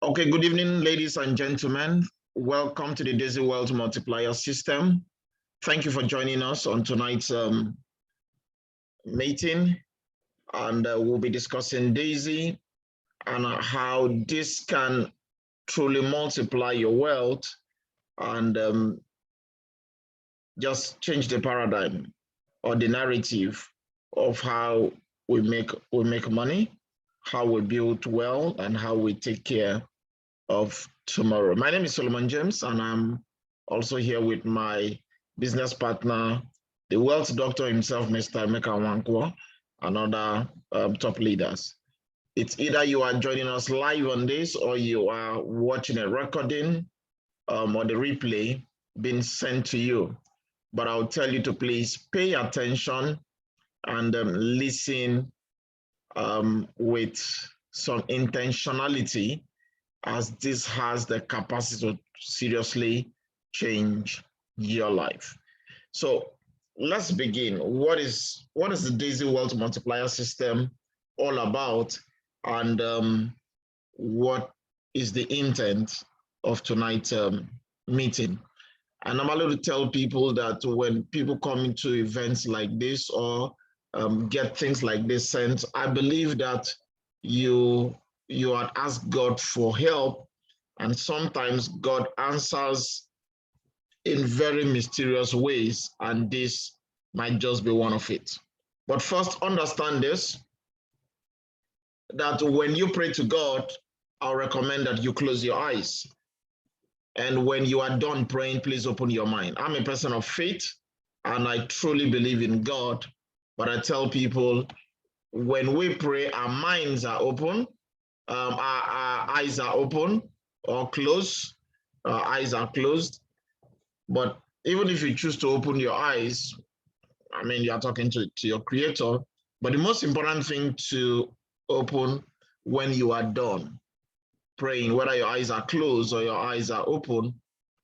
Okay, good evening, ladies and gentlemen. Welcome to the Daisy Wealth Multiplier System. Thank you for joining us on tonight's meeting. And we'll be discussing Daisy and how this can truly multiply your wealth and just change the paradigm or the narrative of how we make money, how we build wealth, and how we take care of tomorrow. My name is Solomon James, and I'm also here with my business partner, the wealth doctor himself, Mr. Emeka Wankwo, and other top leaders. It's either you are joining us live on this or you are watching a recording or the replay being sent to you. But I'll tell you to please pay attention and listen with some intentionality, as this has the capacity to seriously change your life. So let's begin. What is the Daisy Wealth Multiplier System all about, and what is the intent of tonight's meeting? I normally tell people that when people come into events like this or get things like this sent, I believe that you had asked God for help, and sometimes God answers in very mysterious ways, and this might just be one of it. But first, understand this, that when you pray to God, I'll recommend that you close your eyes. And when you are done praying, please open your mind. I'm a person of faith, and I truly believe in God, but I tell people, when we pray, our minds are open, our eyes are open or closed, our eyes are closed. But even if you choose to open your eyes, I mean, you are talking to your creator, but the most important thing to open when you are done praying, whether your eyes are closed or your eyes are open,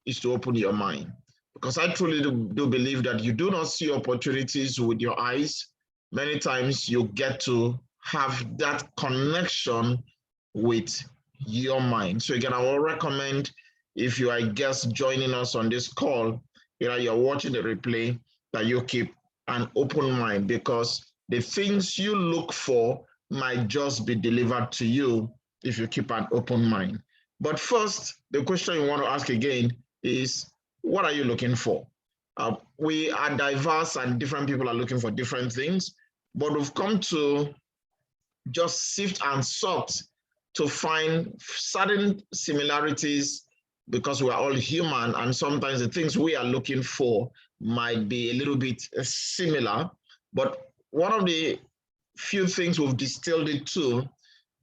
is to open your mind. Because I truly do believe that you do not see opportunities with your eyes. Many times you get to have that connection with your mind. So again, I will recommend, if you are a guest joining us on this call, you're watching the replay, that you keep an open mind, because the things you look for might just be delivered to you if you keep an open mind. But first, the question you want to ask again is, what are you looking for? We are diverse and different people are looking for different things, but we've come to just sift and sort to find certain similarities, because we are all human, and sometimes the things we are looking for might be a little bit similar. But one of the few things we've distilled it to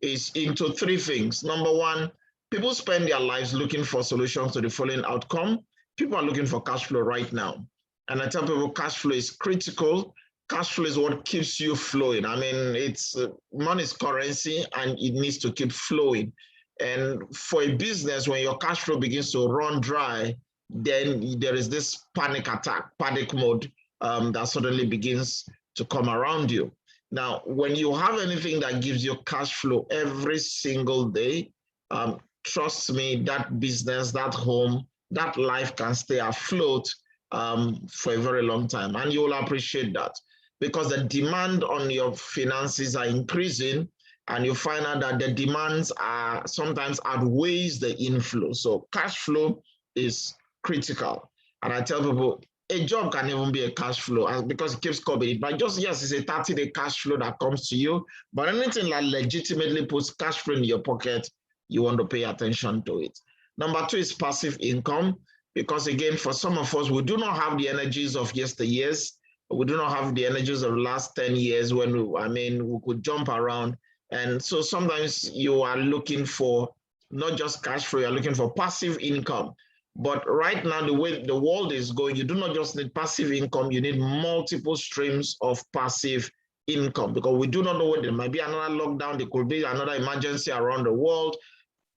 is into three things. Number one, people spend their lives looking for solutions to the following outcome. People are looking for cash flow right now. And I tell people cash flow is critical. Cash flow is what keeps you flowing. I mean, it's money is currency, and it needs to keep flowing. And for a business, when your cash flow begins to run dry, then there is this panic mode that suddenly begins to come around you. Now, when you have anything that gives you cash flow every single day, trust me, that business, that home, that life can stay afloat for a very long time. And you will appreciate that, because the demand on your finances are increasing, and you find out that the demands are sometimes outweighs the inflow. So cash flow is critical. And I tell people, a job can even be a cash flow, because it keeps coming. But just, yes, it's a 30-day cash flow that comes to you. But anything that legitimately puts cash flow in your pocket, you want to pay attention to it. Number two is passive income, because again, for some of us, we do not have the energies of yesteryears. We do not have the energies of the last 10 years when we could jump around. And so sometimes you are looking for not just cash flow, you're looking for passive income. But right now, the way the world is going, you do not just need passive income, you need multiple streams of passive income, because we do not know when there might be another lockdown, there could be another emergency around the world,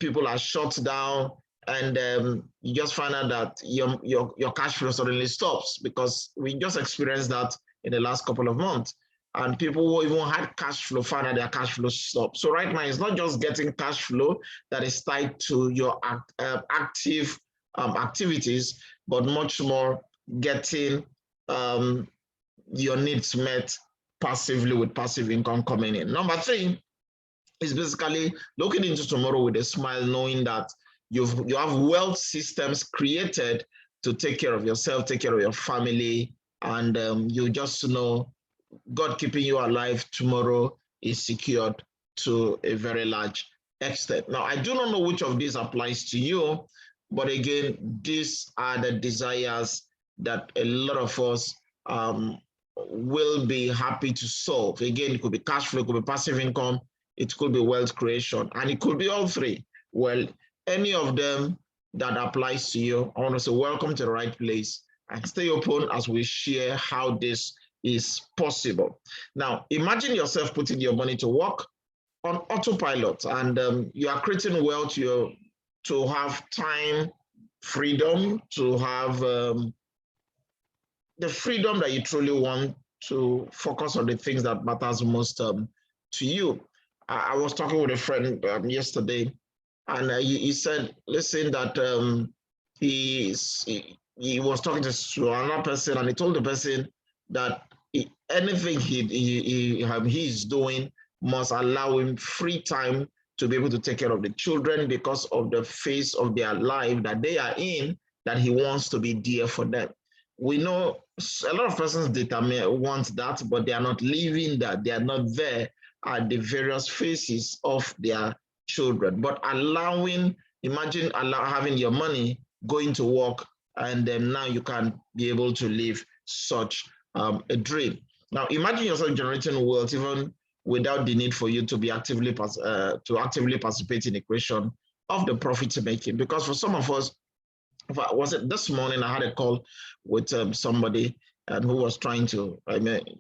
people are shut down, and you just find out that your cash flow suddenly stops, because we just experienced that in the last couple of months. and people who even had cash flow found that their cash flow stopped. So right now, it's not just getting cash flow that is tied to your active activities, but much more getting your needs met passively with passive income coming in. Number 3 is basically looking into tomorrow with a smile, knowing that you have wealth systems created to take care of yourself, take care of your family, and you just know God keeping you alive tomorrow is secured to a very large extent. Now, I do not know which of these applies to you, but again, these are the desires that a lot of us will be happy to solve. Again, it could be cash flow, it could be passive income, it could be wealth creation, and it could be all three. Well, any of them that applies to you, I want to say welcome to the right place, and stay open as we share how this is possible. Now, imagine yourself putting your money to work on autopilot, and you are creating wealth to have time, freedom, to have the freedom that you truly want to focus on the things that matters most to you. I was talking with a friend yesterday, and he said, listen, that he was talking to another person, and he told the person that anything he's doing must allow him free time to be able to take care of the children because of the phase of their life that they are in, that he wants to be there for them. We know a lot of persons want that, but they are not living that. They are not there at the various phases of their children. But imagine having your money, going to work, and then now you can be able to live such a dream. Now, imagine yourself generating wealth even without the need for you to be actively participate in the creation of the profit making. Because for some of us, was it this morning, I had a call with somebody who was trying to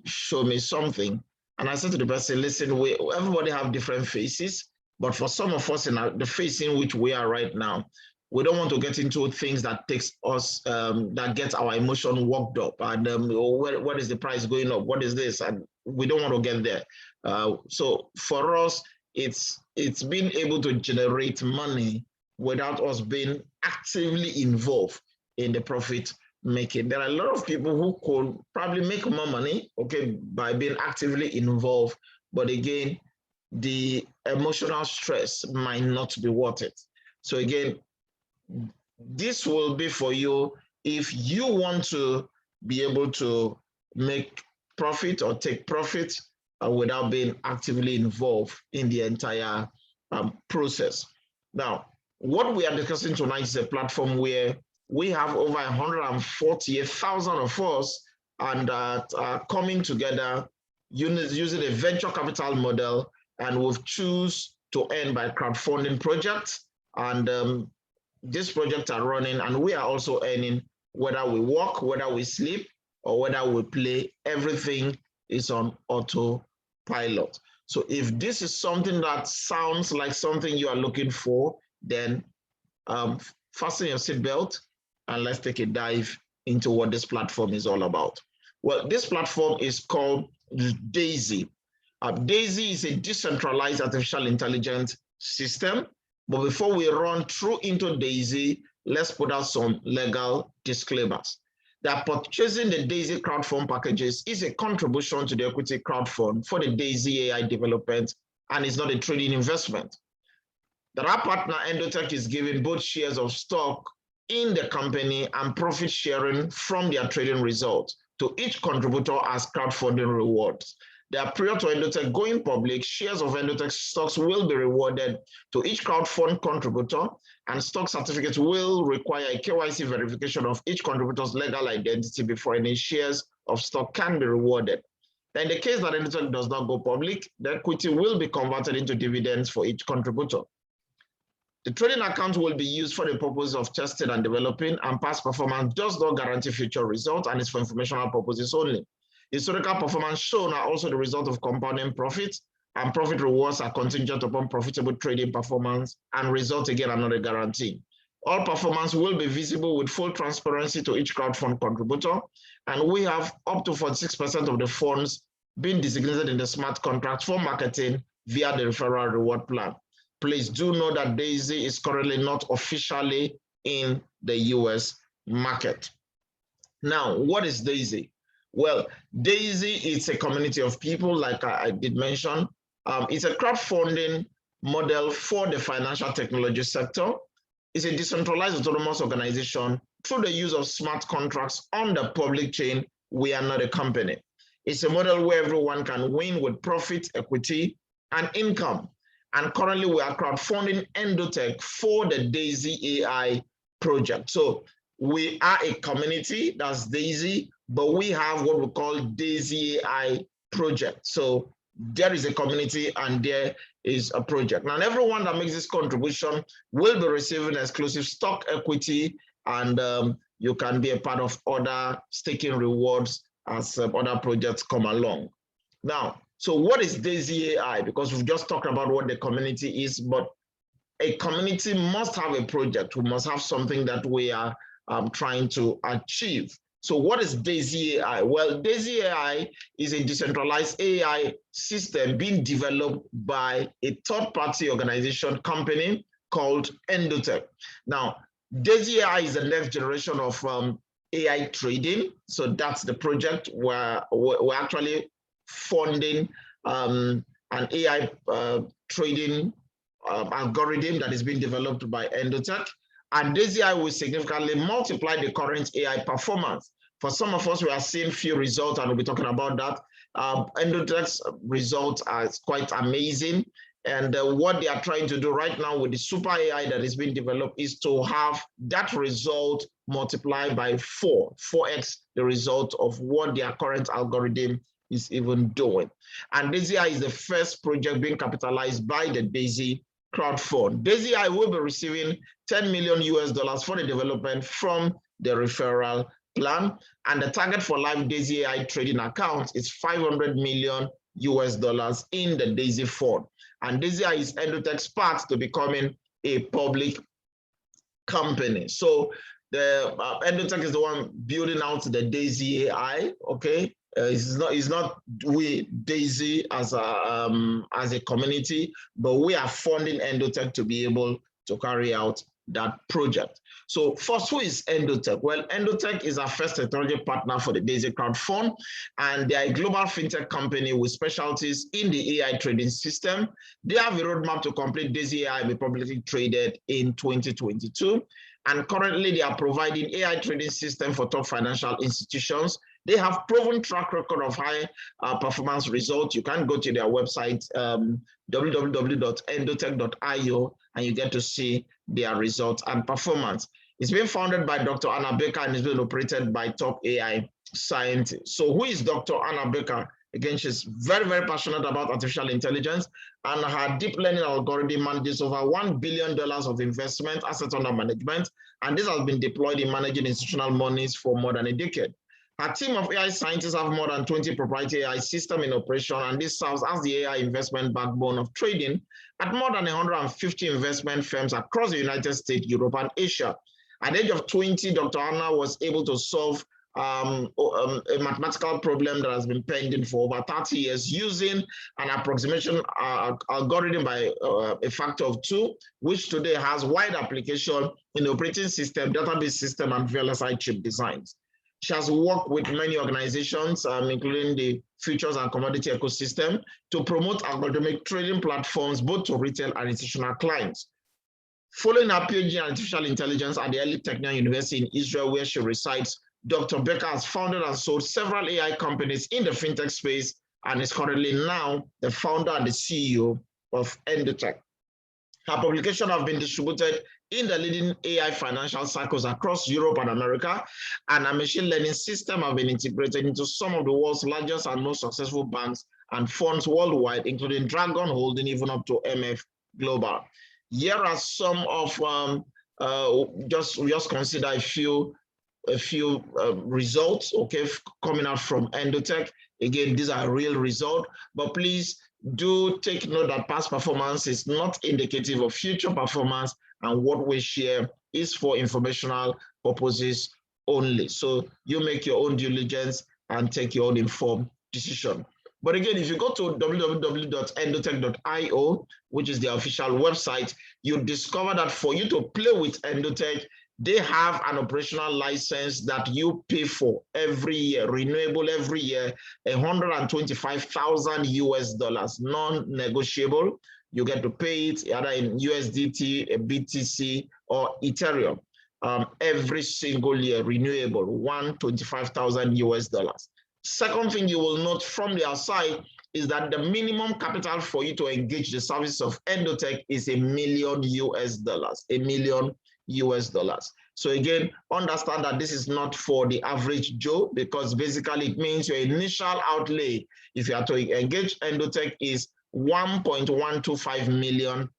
show me something. And I said to the person, listen, everybody have different faces, but for some of us in the phase in which we are right now, we don't want to get into things that takes us, that gets our emotion worked up. And what is the price going up? What is this? And we don't want to get there. So for us, it's being able to generate money without us being actively involved in the profit making. There are a lot of people who could probably make more money, by being actively involved. But again, the emotional stress might not be worth it. So again, this will be for you if you want to be able to make profit or take profit without being actively involved in the entire process. Now, what we are discussing tonight is a platform where we have over 148,000 of us and are coming together using a venture capital model, and we've choose to earn by crowdfunding projects. And these projects are running, and we are also earning whether we work, whether we sleep, or whether we play. Everything is on autopilot. So if this is something that sounds like something you are looking for, then fasten your seatbelt and let's take a dive into what this platform is all about. Well, this platform is called Daisy. Daisy is a decentralized artificial intelligence system. But before we run through into Daisy, let's put out some legal disclaimers. That purchasing the Daisy crowdfund packages is a contribution to the equity crowdfund for the Daisy AI development, and it's not a trading investment. That our partner Endotech is giving both shares of stock in the company and profit sharing from their trading results to each contributor as crowdfunding rewards. That prior to Endotech going public, shares of Endotech stocks will be rewarded to each crowdfund contributor, and stock certificates will require a KYC verification of each contributor's legal identity before any shares of stock can be rewarded. In the case that Endotech does not go public, the equity will be converted into dividends for each contributor. The trading account will be used for the purpose of testing and developing, and past performance does not guarantee future results and is for informational purposes only. Historical performance shown are also the result of compounding profits, and profit rewards are contingent upon profitable trading performance, and results again are not a guarantee. All performance will be visible with full transparency to each crowdfund contributor, and we have up to 46% of the funds being designated in the smart contract for marketing via the referral reward plan. Please do know that Daisy is currently not officially in the US market. Now, what is Daisy? Well, Daisy is a community of people, like I did mention. It's a crowdfunding model for the financial technology sector. It's a decentralized autonomous organization through the use of smart contracts on the public chain. We are not a company. It's a model where everyone can win with profit, equity, and income. And currently we are crowdfunding Endotech for the Daisy AI project. So we are a community, that's Daisy, but we have what we call Daisy AI project. So there is a community and there is a project. Now, everyone that makes this contribution will be receiving exclusive stock equity, and you can be a part of other staking rewards as other projects come along. Now, so what is Daisy AI? Because we've just talked about what the community is, but a community must have a project. We must have something that we are trying to achieve. So what is Daisy AI? Well, Daisy AI is a decentralized AI system being developed by a third-party organization company called Endotech. Now, Daisy AI is the next generation of AI trading. So that's the project where we're actually funding an AI trading algorithm that is being developed by Endotech. And Daisy AI will significantly multiply the current AI performance. For some of us, we are seeing few results, and we'll be talking about that. Endotech's results are quite amazing. And what they are trying to do right now with the super AI that is being developed is to have that result multiplied by 4x the result of what their current algorithm is even doing. And Daisy AI is the first project being capitalized by the Daisy crowdfund. Daisy AI will be receiving $10 million US for the development from the referral plan, and the target for live Daisy AI trading accounts is $500 million US in the Daisy fund. And Daisy AI is Endotech's path to becoming a public company. So the Endotech is the one building out the Daisy AI. Okay, it's not we Daisy as a community, but we are funding Endotech to be able to carry out that project. So first, who is Endotech? Well, Endotech is our first technology partner for the Daisy Crowd Fund, and they are a global fintech company with specialties in the AI trading system. They have a roadmap to complete Daisy AI be publicly traded in 2022. And currently they are providing AI trading system for top financial institutions. They have proven track record of high performance results. You can go to their website, www.endotech.io, and you get to see their results and performance. It's been founded by Dr. Anna Baker and it's been operated by top AI scientists. So who is Dr. Anna Baker? Again, she's very, very passionate about artificial intelligence, and her deep learning algorithm manages over $1 billion of investment assets under management, and this has been deployed in managing institutional monies for more than a decade. Her team of AI scientists have more than 20 proprietary AI systems in operation, and this serves as the AI investment backbone of trading at more than 150 investment firms across the United States, Europe, and Asia. At the age of 20, Dr. Anna was able to solve a mathematical problem that has been pending for over 30 years using an approximation algorithm by a factor of 2, which today has wide application in operating system, database system, and VLSI chip designs. She has worked with many organizations, including the futures and commodity ecosystem, to promote algorithmic trading platforms, both to retail and institutional clients. Following her PhD in artificial intelligence at the Elite Technion University in Israel, where she resides, Dr. Baker has founded and sold several AI companies in the fintech space and is currently now the founder and the CEO of Endotech. Her publications have been distributed in the leading AI financial cycles across Europe and America, and a machine learning system have been integrated into some of the world's largest and most successful banks and funds worldwide, including Dragon Holding, even up to MF Global. Here are some of just consider a few results, okay, coming out from Endotech. Again, these are real results, but please do take note that past performance is not indicative of future performance, and what we share is for informational purposes only. So you make your own diligence and take your own informed decision. But again, if you go to www.endotech.io, which is the official website, you discover that for you to play with Endotech, they have an operational license that you pay for every year, renewable every year, 125,000 US dollars, non-negotiable. You get to pay it either in USDT, BTC, or Ethereum. Every single year, renewable, 125,000 US dollars. Second thing you will note from the outside is that the minimum capital for you to engage the service of Endotech is $1 million US dollars, $1 million US dollars. So again, understand that this is not for the average Joe, because basically it means your initial outlay, if you are to engage Endotech, is $1.125 million.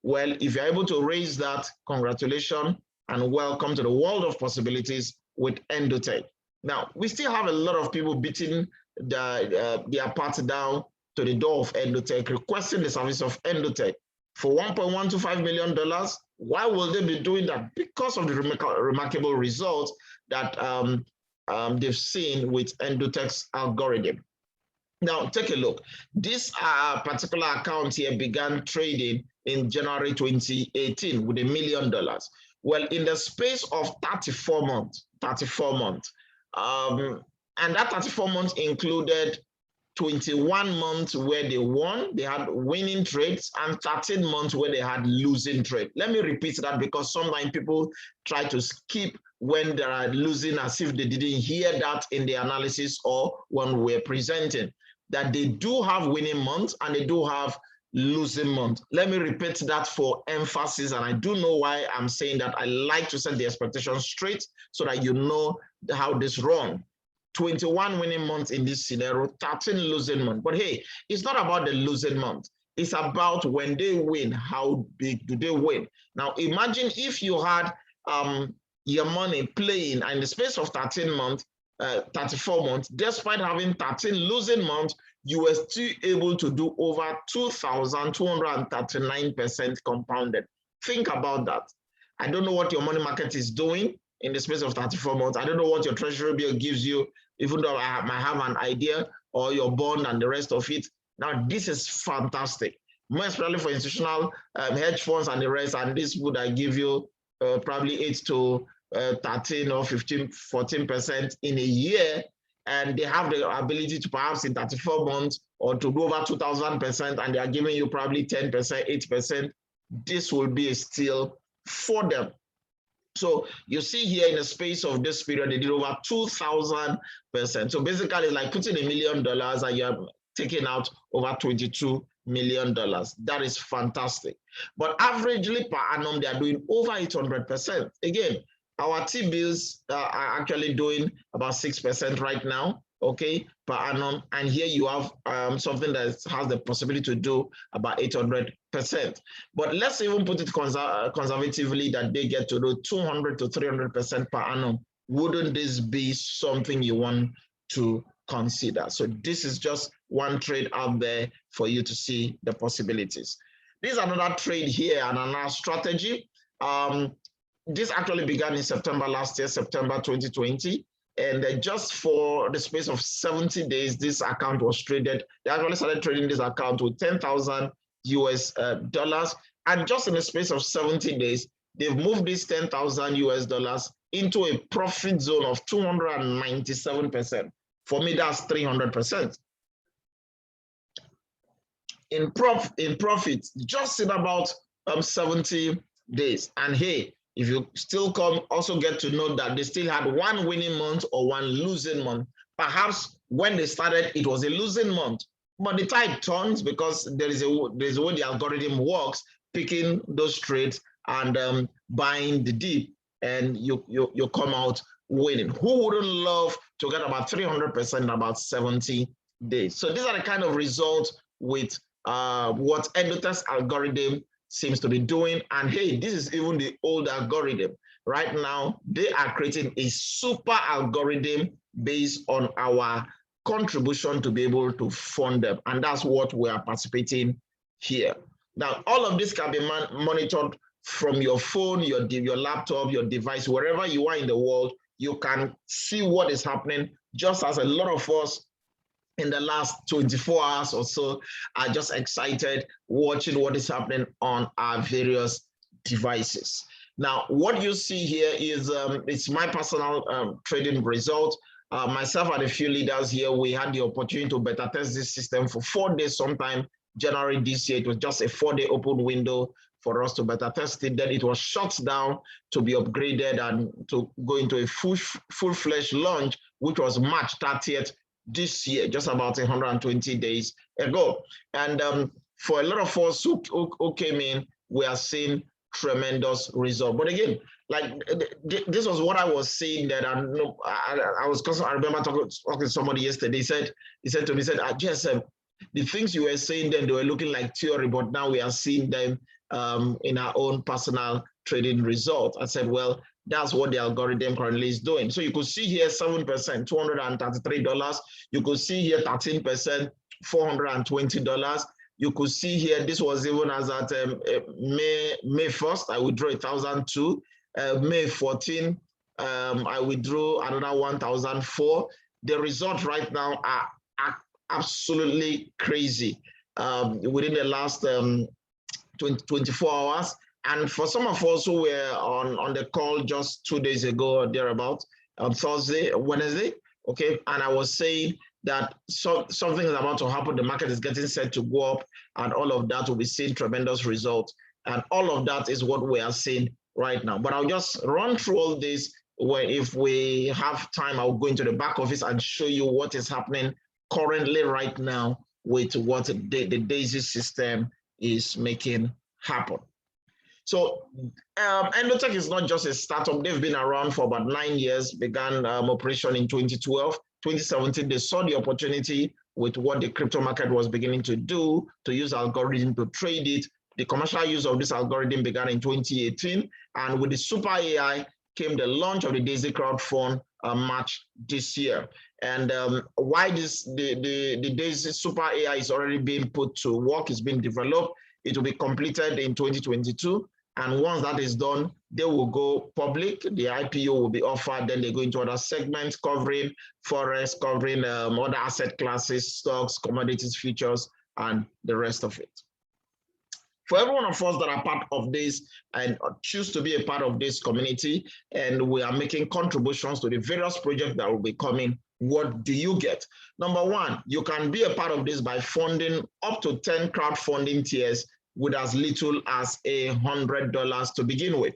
Well, if you're able to raise that, congratulations and welcome to the world of possibilities with Endotech. Now, we still have a lot of people beating their party down to the door of Endotech, requesting the service of Endotech for $1.125 million. Why will they be doing that? Because of the remarkable results that they've seen with Endotech's algorithm. Now, take a look. This particular account here began trading in January 2018 with $1 million. Well, in the space of 34 months, and that 34 months included 21 months where they won, they had winning trades, and 13 months where they had losing trade. Let me repeat that, because sometimes people try to skip when they are losing as if they didn't hear that in the analysis or when we're presenting, that they do have winning months and they do have losing month. Let me repeat that for emphasis, and I do know why I'm saying that. I like to set the expectation straight so that you know how this runs. 21 winning months in this scenario, 13 losing months. But hey, it's not about the losing month. It's about when they win, how big do they win? Now, imagine if you had your money playing in the space of 13 months, 34 months, despite having 13 losing months, you were still able to do over 2,239% compounded. Think about that. I don't know what your money market is doing in the space of 34 months. I don't know what your treasury bill gives you, even though I might have an idea, or your bond and the rest of it. Now, this is fantastic, more especially for institutional hedge funds and the rest. And this would I give you probably 8 to 13 or 15, 14% in a year. And they have the ability to perhaps in 34 months or to go over 2,000%, and they are giving you probably 10%, 8%. This will be a steal for them. So you see here in the space of this period, they did over 2,000%. So basically, it's like putting $1 million and you're taking out over $22 million. That is fantastic. But averagely per annum, they are doing over 800%. Again, our T-bills are actually doing about 6% right now, okay, per annum. And here you have something that has the possibility to do about 800%. But let's even put it conservatively that they get to do 200 to 300% per annum. Wouldn't this be something you want to consider? So this is just one trade out there for you to see the possibilities. This is another trade here and another strategy. This actually began in September last year, September 2020. And just for the space of 70 days, this account was traded. They actually started trading this account with 10,000 US dollars. And just in the space of 70 days, they've moved this 10,000 US dollars into a profit zone of 297%. For me, that's 300%. In profit, just in about 70 days. And hey, if you still come, also get to know that they still had one winning month or one losing month. Perhaps when they started, it was a losing month, but the tide turns because there's a way the algorithm works, picking those trades and buying the dip, and you come out winning. Who wouldn't love to get about 300% in about 70 days? So these are the kind of results with what Endotech's algorithm seems to be doing. And hey, this is even the old algorithm. Right now, they are creating a super algorithm based on our contribution to be able to fund them. And that's what we are participating here. Now, all of this can be monitored from your phone, your laptop, your device, wherever you are in the world. You can see what is happening, just as a lot of us in the last 24 hours or so are just excited watching what is happening on our various devices. Now, what you see here is it's my personal trading result. Myself and a few leaders here, we had the opportunity to beta test this system for 4 days sometime January this year. It was just a 4-day open window for us to beta test it. Then it was shut down to be upgraded and to go into a full-fledged launch, which was March 30th this year, just about 120 days ago. And for a lot of us who came in, we are seeing tremendous result. But again, like this was what I was saying that I remember talking to somebody yesterday. He said to me, Jess, the things you were saying then, they were looking like theory, but now we are seeing them in our own personal trading result. I said, well, that's what the algorithm currently is doing. So you could see here 7%, $233. You could see here 13%, $420. You could see here, this was even as at May 1st, I withdrew 1,002. May 14, I withdrew another 1,004. The results right now are absolutely crazy within the last 24 hours. And for some of us who were on the call just 2 days ago or thereabout, Wednesday, okay, and I was saying that something is about to happen, the market is getting set to go up, and all of that will be seeing tremendous results. And all of that is what we are seeing right now. But I'll just run through all this, where if we have time, I'll go into the back office and show you what is happening currently right now with what the DAISY system is making happen. So Endotech is not just a startup. They've been around for about 9 years, began operation in 2012. 2017, they saw the opportunity with what the crypto market was beginning to do, to use algorithm to trade it. The commercial use of this algorithm began in 2018. And with the Super AI came the launch of the DAISY Crowd Fund March this year. And why the DAISY Super AI is already being put to work, is being developed. It will be completed in 2022. And once that is done, they will go public. The IPO will be offered. Then they go into other segments covering forex, covering other asset classes, stocks, commodities, futures, and the rest of it. For every one of us that are part of this and choose to be a part of this community, and we are making contributions to the various projects that will be coming, what do you get? Number one, you can be a part of this by funding up to 10 crowdfunding tiers with as little as $100 to begin with.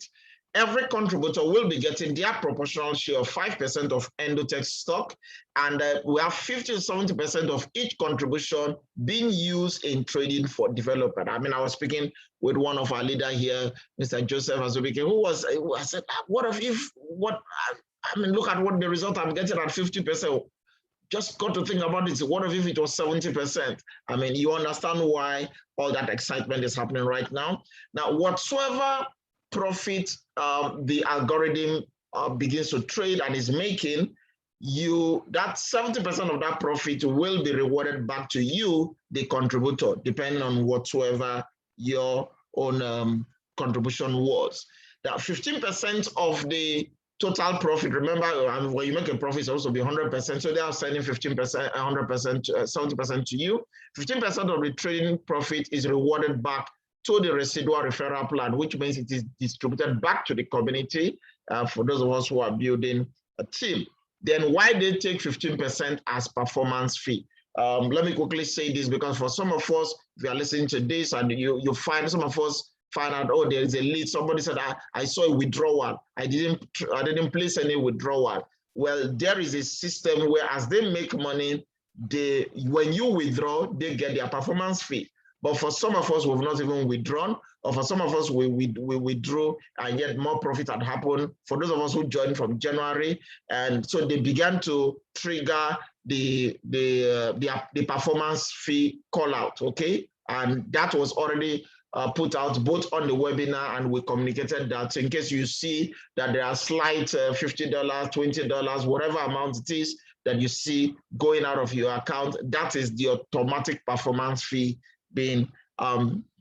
Every contributor will be getting their proportional share of 5% of Endotech stock, and we have 50 to 70% of each contribution being used in trading for development. I mean, I was speaking with one of our leaders here, Mr. Joseph Azubike, who I said, what if, I mean, look at what the result I'm getting at 50%. Just got to think about it. What if it was 70%? I mean, you understand why all that excitement is happening right now. Now, whatsoever profit the algorithm begins to trade and is making, that 70% of that profit will be rewarded back to you, the contributor, depending on whatsoever your own contribution was. That 15% of the total profit, remember, when you make a profit, it's also be 100%. So they are sending 15%, 100%, 70% to you. 15% of the trading profit is rewarded back to the residual referral plan, which means it is distributed back to the community for those of us who are building a team. Then why they take 15% as performance fee? Let me quickly say this, because for some of us, if you are listening to this and you find some of us find out, oh, there is a lead. Somebody said, I saw a withdrawal. I didn't place any withdrawal. Well, there is a system where as they make money, when you withdraw, they get their performance fee. But for some of us, we've not even withdrawn, or for some of us, we withdrew and yet more profit had happened. For those of us who joined from January, and so they began to trigger the performance fee call out, okay? And that was already put out both on the webinar, and we communicated that. So in case you see that there are slight $50, $20, whatever amount it is that you see going out of your account, that is the automatic performance fee being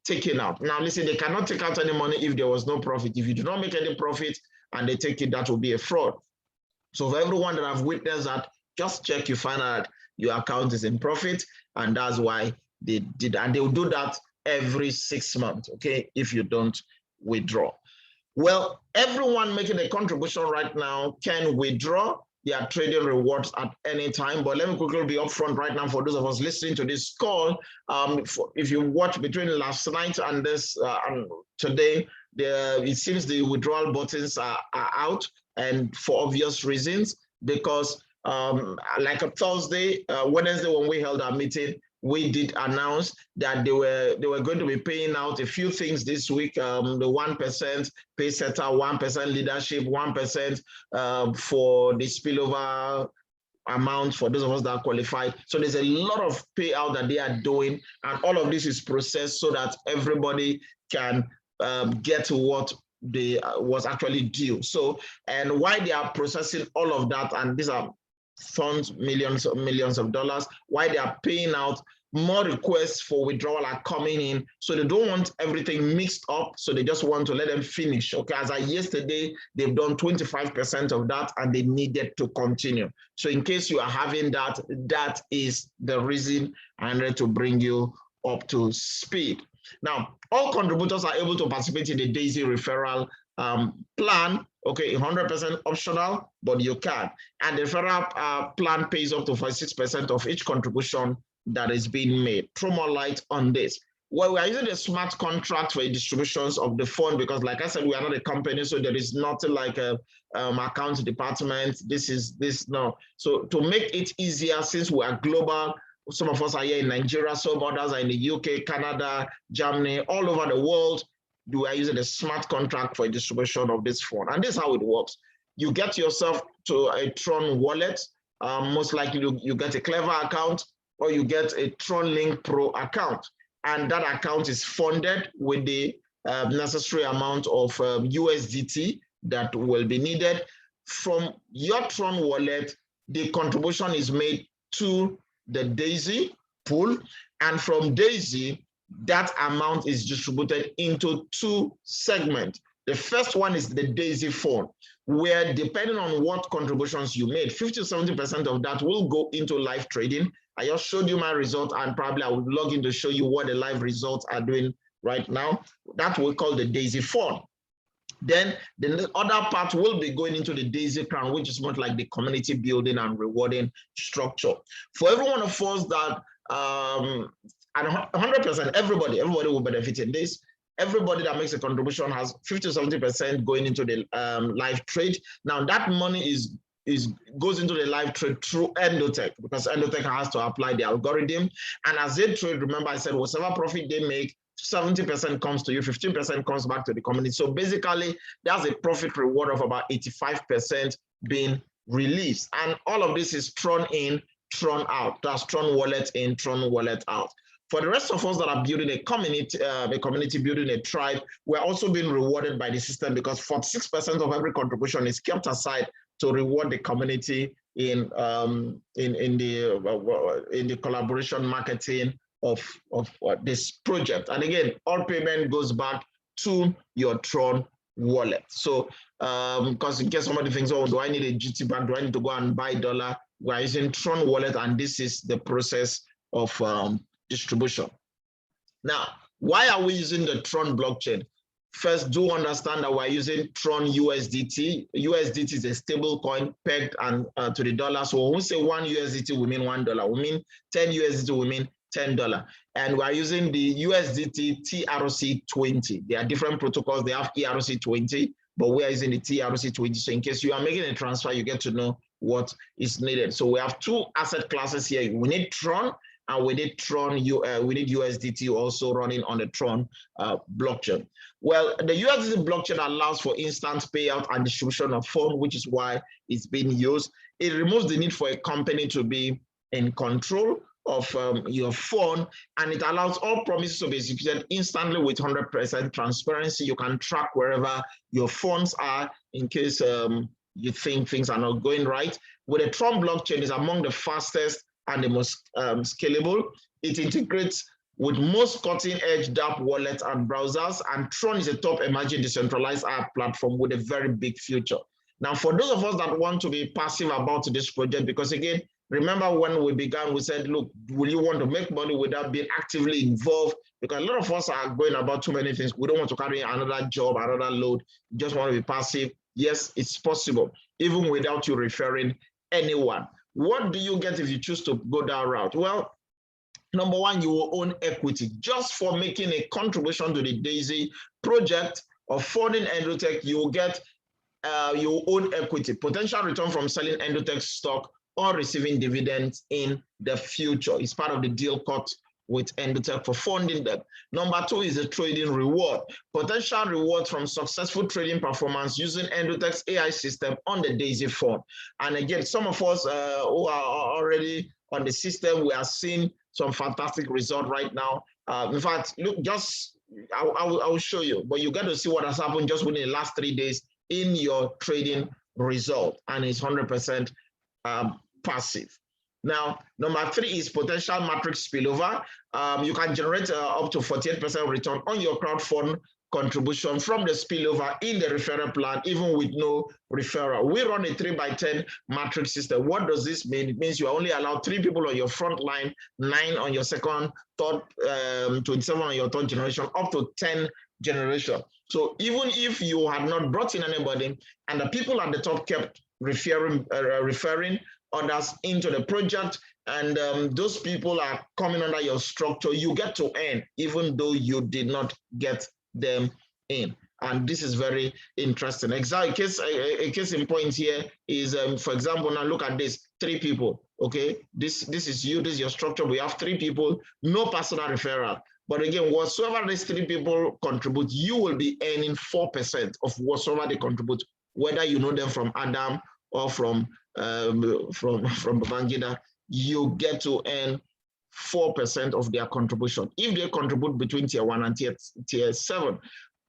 taken out. Now, listen, they cannot take out any money if there was no profit. If you do not make any profit and they take it, that will be a fraud. So for everyone that I've witnessed that, just check, you find out your account is in profit, and that's why they did, and they will do that every 6 months, okay, if you don't withdraw. Well, everyone making a contribution right now can withdraw their trading rewards at any time. But let me quickly be upfront right now for those of us listening to this call. If you watch between last night and this and today, it seems the withdrawal buttons are out, and for obvious reasons, because like a Thursday, Wednesday when we held our meeting, we did announce that they were going to be paying out a few things this week. The 1% pay setter, 1% leadership, 1% for the spillover amount for those of us that are qualified. So there's a lot of payout that they are doing, and all of this is processed so that everybody can get what they was actually due. So, and why they are processing all of that, and these are funds, millions of dollars, why they are paying out, more requests for withdrawal are coming in. So they don't want everything mixed up, so they just want to let them finish. Okay, as of yesterday, they've done 25% of that, and they needed to continue. So in case you are having that, that is the reason I wanted to bring you up to speed. Now, all contributors are able to participate in the DAISY referral plan. Okay, 100% optional, but you can. And the referral plan pays up to 46% of each contribution that is being made. Throw more light on this. Well, we are using a smart contract for distributions of the fund because, like I said, we are not a company, so there is nothing like a account department. No. So to make it easier, since we are global, some of us are here in Nigeria, some others are in the UK, Canada, Germany, all over the world. You are using a smart contract for a distribution of this fund. And this is how it works. You get yourself to a Tron wallet. Most likely you get a Clever account, or you get a Tron Link Pro account. And that account is funded with the necessary amount of USDT that will be needed. From your Tron wallet, the contribution is made to the DAISY pool. And from DAISY, that amount is distributed into two segments. The first one is the DAISY fund, where depending on what contributions you made, 50 to 70% of that will go into live trading. I just showed you my result, and probably I will log in to show you what the live results are doing right now. That we call the DAISY fund. Then the other part will be going into the DAISY crown, which is much like the community building and rewarding structure. For every one of us that and 100%, everybody will benefit in this. Everybody that makes a contribution has 50 to 70% going into the live trade. Now that money goes into the live trade through Endotech, because Endotech has to apply the algorithm. And as they trade, remember I said whatever profit they make, 70% comes to you, 15% comes back to the community. So basically, that's a profit reward of about 85% being released. And all of this is Tron in, Tron out. That's Tron wallet in, Tron wallet out. For the rest of us that are building a community, building a tribe, we're also being rewarded by the system, because 46% of every contribution is kept aside to reward the community in the collaboration marketing of this project. And again, all payment goes back to your Tron wallet. So because in case somebody thinks, oh, do I need a GT bank? Do I need to go and buy dollar? We're using Tron wallet, and this is the process of distribution. Now, why are we using the Tron blockchain? First, do understand that we're using Tron USDT. USDT is a stable coin pegged and to the dollar. So when we say one USDT, we mean $1. We mean 10 USDT, we mean $10. And we're using the USDT TRC20. There are different protocols. They have ERC20, but we are using the TRC20. So in case you are making a transfer, you get to know what is needed. So we have two asset classes here. We need Tron, and we need USDT also running on the Tron blockchain. Well, the USDT blockchain allows for instant payout and distribution of funds, which is why it's being used. It removes the need for a company to be in control of your fund, and it allows all promises to be executed instantly with 100% transparency. You can track wherever your funds are in case you think things are not going right. With the Tron blockchain, is among the fastest and the most scalable. It integrates with most cutting-edge dApp wallets and browsers, and Tron is a top emerging decentralized app platform with a very big future. Now, for those of us that want to be passive about this project, because again, Remember when we began, we said, look, will you want to make money without being actively involved? Because a lot of us are going about too many things. We don't want to carry another job, another load. We just want to be passive. Yes, it's possible, even without you referring anyone. What do you get if you choose to go that route? Well, number one, you will own equity. Just for making a contribution to the DAISY project or funding Endotech, you will get you own equity, potential return from selling Endotech stock or receiving dividends in the future. It's part of the deal cut with Endotech for funding them. Number two is the trading reward, potential reward from successful trading performance using Endotech's AI system on the DAISY fund. And again, some of us who are already on the system, we are seeing some fantastic result right now. In fact, look, just I will show you, but you got to see what has happened just within the last 3 days in your trading result, and it's 100% passive. Now, number three is potential matrix spillover. You can generate up to 48% return on your crowdfund contribution from the spillover in the referral plan, even with no referral. We run a 3x10 matrix system. What does this mean? It means you only allow 3 people on your front line, 9 on your second, third, 27 on your third generation, up to 10 generation. So even if you had not brought in anybody and the people at the top kept referring others into the project, and those people are coming under your structure, you get to earn even though you did not get them in. And this is very interesting. A case in point here is, for example, now look at this, 3 people, okay? This is you, this is your structure. We have 3 people, no personal referral. But again, whatsoever these 3 people contribute, you will be earning 4% of whatsoever they contribute, whether you know them from Adam or from Babangida, you get to earn 4% of their contribution. If they contribute between tier 1 and tier 7,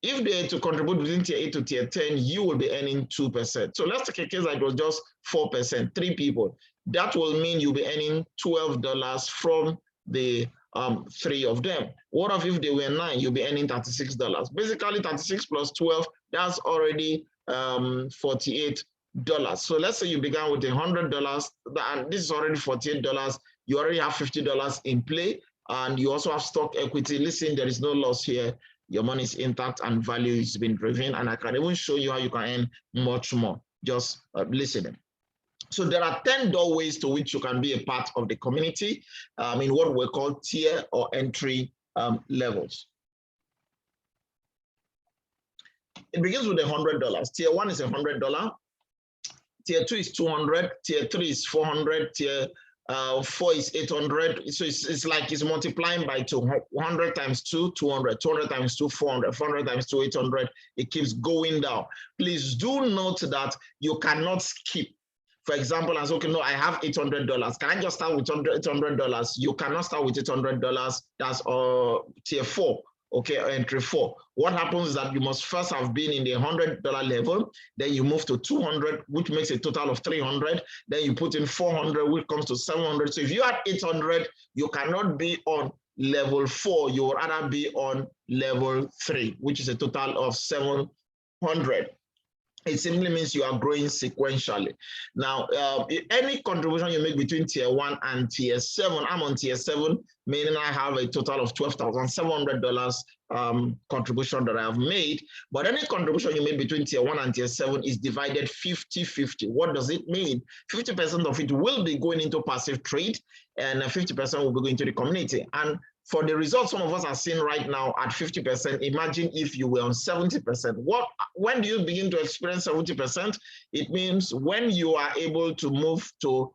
if they to contribute between tier 8 to tier 10, you will be earning 2%. So let's take a case that was just 4%, 3 people. That will mean you'll be earning $12 from the 3 of them. What if they were 9? You'll be earning $36. Basically, 36 plus 12, that's already $48. So let's say you began with $100, and this is already $48. You already have $50 in play, and you also have stock equity. Listen, there is no loss here. Your money is intact and value is being driven, and I can even show you how you can earn much more. Just listening. So there are 10 doorways to which you can be a part of the community in what we call tier or entry levels. It begins with $100. Tier 1 is $100. Tier 2 is $200. Tier 3 is $400. Tier 4 is $800. So it's like it's multiplying by 2. 100 times 2, 200. 200 times 2, 400. 400 times 2, 800. It keeps going down. Please do note that you cannot skip. For example, as okay, no, I have $800. Can I just start with $800? You cannot start with $800. That's tier 4. Okay, entry 4. What happens is that you must first have been in the $100 level, then you move to 200, which makes a total of 300. Then you put in 400, which comes to 700. So if you had 800, you cannot be on level 4. You would rather be on level 3, which is a total of 700. It simply means you are growing sequentially. Now, any contribution you make between tier 1 and tier 7, I'm on tier 7, meaning I have a total of $12,700 contribution that I have made. But any contribution you make between tier 1 and tier 7 is divided 50-50. What does it mean? 50% of it will be going into passive trade, and 50% will be going to the community. And for the results some of us are seeing right now at 50%, imagine if you were on 70%. When do you begin to experience 70%? It means when you are able to move to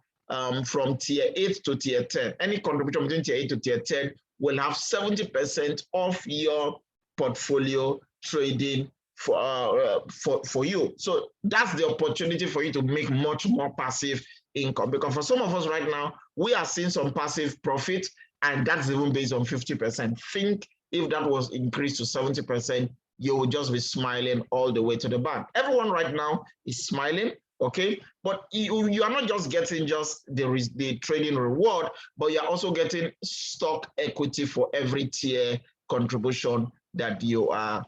from tier 8 to tier 10. Any contribution between tier 8 to tier 10 will have 70% of your portfolio trading for you. So that's the opportunity for you to make much more passive income, because for some of us right now, we are seeing some passive profit, and that's even based on 50%. Think if that was increased to 70%, you would just be smiling all the way to the bank. Everyone right now is smiling, okay? But you are not just getting just the trading reward, but you're also getting stock equity for every tier contribution that you are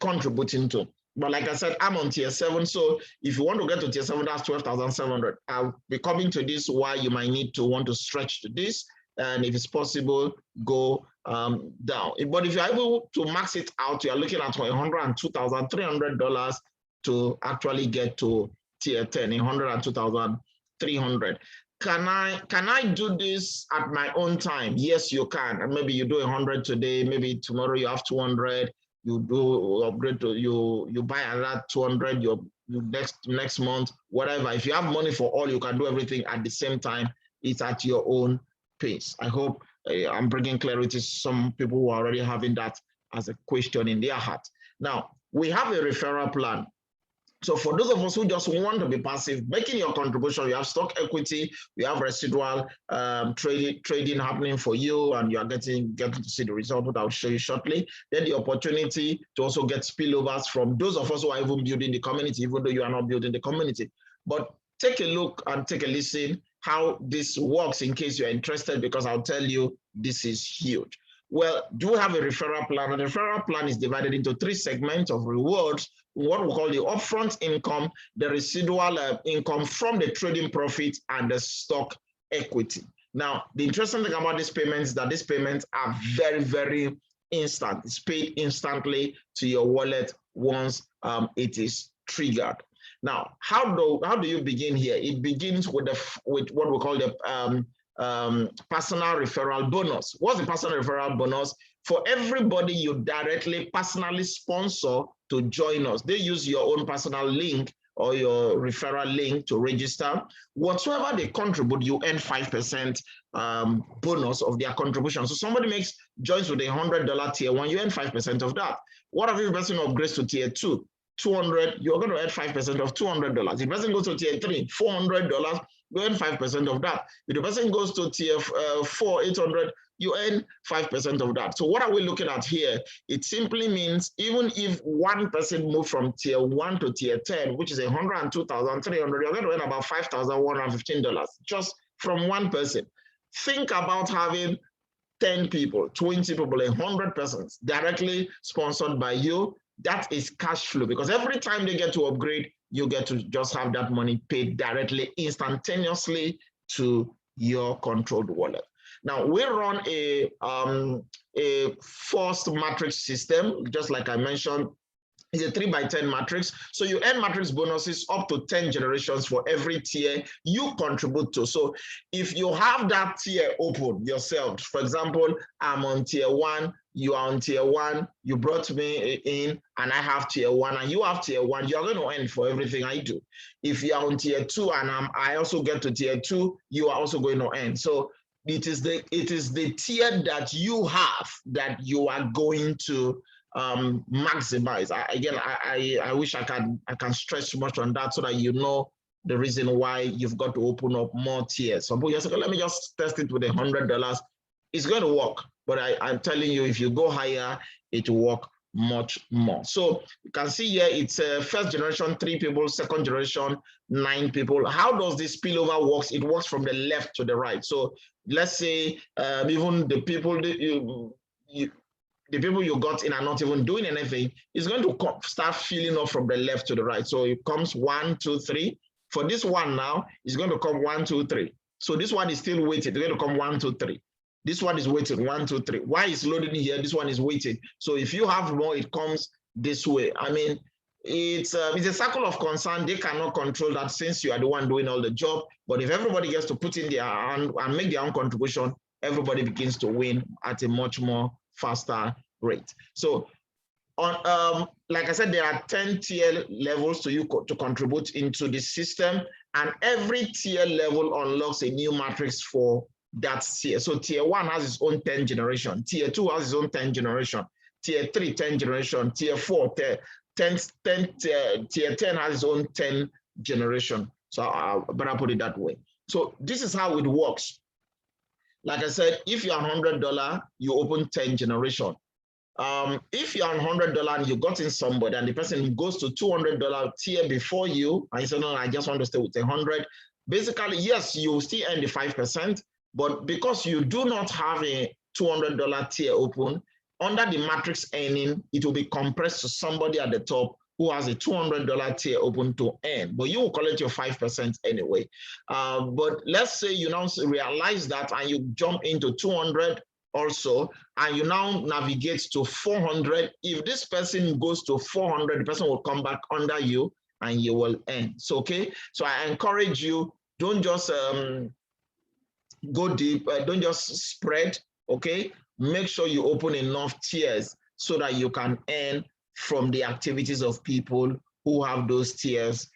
contributing to. But like I said, I'm on tier 7. So if you want to get to tier 7, that's 12,700. I'll be coming to this why you might need to want to stretch to this. And if it's possible, go down. But if you're able to max it out, you're looking at $102,300 to actually get to tier 10, $102,300. Can I do this at my own time? Yes, you can. And maybe you do 100 today, maybe tomorrow you have 200. You do upgrade to you buy another 200 you next month, whatever. If you have money for all, you can do everything at the same time. It's at your own pace. I hope I'm bringing clarity to some people who are already having that as a question in their heart. Now, we have a referral plan. So for those of us who just want to be passive, making your contribution, you have stock equity, we have residual trading happening for you, and you are getting to see the result that I'll show you shortly. Then the opportunity to also get spillovers from those of us who are even building the community, even though you are not building the community. But take a look and take a listen how this works in case you're interested, because I'll tell you this is huge. Well, do we have a referral plan? And the referral plan is divided into 3 segments of rewards, what we call the upfront income, the residual income from the trading profit, and the stock equity. Now, the interesting thing about these payments is that these payments are very, very instant. It's paid instantly to your wallet once it is triggered. Now, how do you begin here? It begins with what we call the personal referral bonus. What's the personal referral bonus? For everybody you directly personally sponsor to join us, they use your own personal link or your referral link to register. Whatsoever they contribute, you earn 5% bonus of their contribution. So somebody joins with a $100 tier 1, you earn 5% of that. What if the person upgrades to tier 2? 200, you're going to earn 5% of $200. If the person goes to tier 3, $400, you earn 5% of that. If the person goes to tier 4, 800, you earn 5% of that. So what are we looking at here? It simply means even if one person moved from tier 1 to tier 10, which is $102,300, you're going to earn about $5,115 just from one person. Think about having 10 people, 20 people, 100 persons directly sponsored by you. That is cash flow, because every time they get to upgrade, you get to just have that money paid directly, instantaneously to your controlled wallet. Now, we run a forced matrix system, just like I mentioned. It's a 3x10 matrix. So you earn matrix bonuses up to 10 generations for every tier you contribute to. So if you have that tier open yourself, for example, I'm on tier 1, you are on tier 1, you brought me in, and I have tier 1, and you have tier 1, you're going to earn for everything I do. If you are on tier 2 and I also get to tier 2, you are also going to earn. So it is the tier that you have that you are going to maximize. I wish I can stress too much on that so that you know the reason why you've got to open up more tiers. Some people just say, let me just test it with $100. It's going to work, but I'm telling you, if you go higher, it will work much more. So you can see here, it's first generation 3 people, second generation 9 people. How does this spillover works? It works from the left to the right. So let's say even the people the people you got in are not even doing anything, it's going to start filling up from the left to the right. So it comes 1, 2, 3. For this one now, it's going to come 1, 2, 3. So this one is still waiting. It's going to come 1, 2, 3. This one is waiting, 1, 2, 3. Why is loading here? This one is waiting. So if you have more, it comes this way. I mean, it's a circle of concern. They cannot control that since you are the one doing all the job. But if everybody gets to put in their hand and make their own contribution, everybody begins to win at a much more faster rate. So on like I said, there are 10 tier levels to you to contribute into the system, and every tier level unlocks a new matrix for that tier. So tier 1 has its own 10 generation, tier 2 has its own 10 generation, tier 3 10 generation, tier 4 tier 10 has its own 10 generation. So I better put it that way. So this is how it works. Like I said, if you're $100, you open 10 generation. If you're on $100 and you got in somebody and the person goes to $200 tier before you, and you say, no, I just want to stay with 100. Basically, yes, you still earn the 5%, but because you do not have a $200 tier open, under the matrix earning, it will be compressed to somebody at the top who has a $200 tier open to earn, but you will collect your 5% anyway. But let's say you now realize that and you jump into 200 also, and you now navigate to 400. If this person goes to 400, the person will come back under you and you will earn. So, okay, so I encourage you, don't just go deep, don't just spread, okay? Make sure you open enough tiers so that you can earn from the activities of people who have those tiers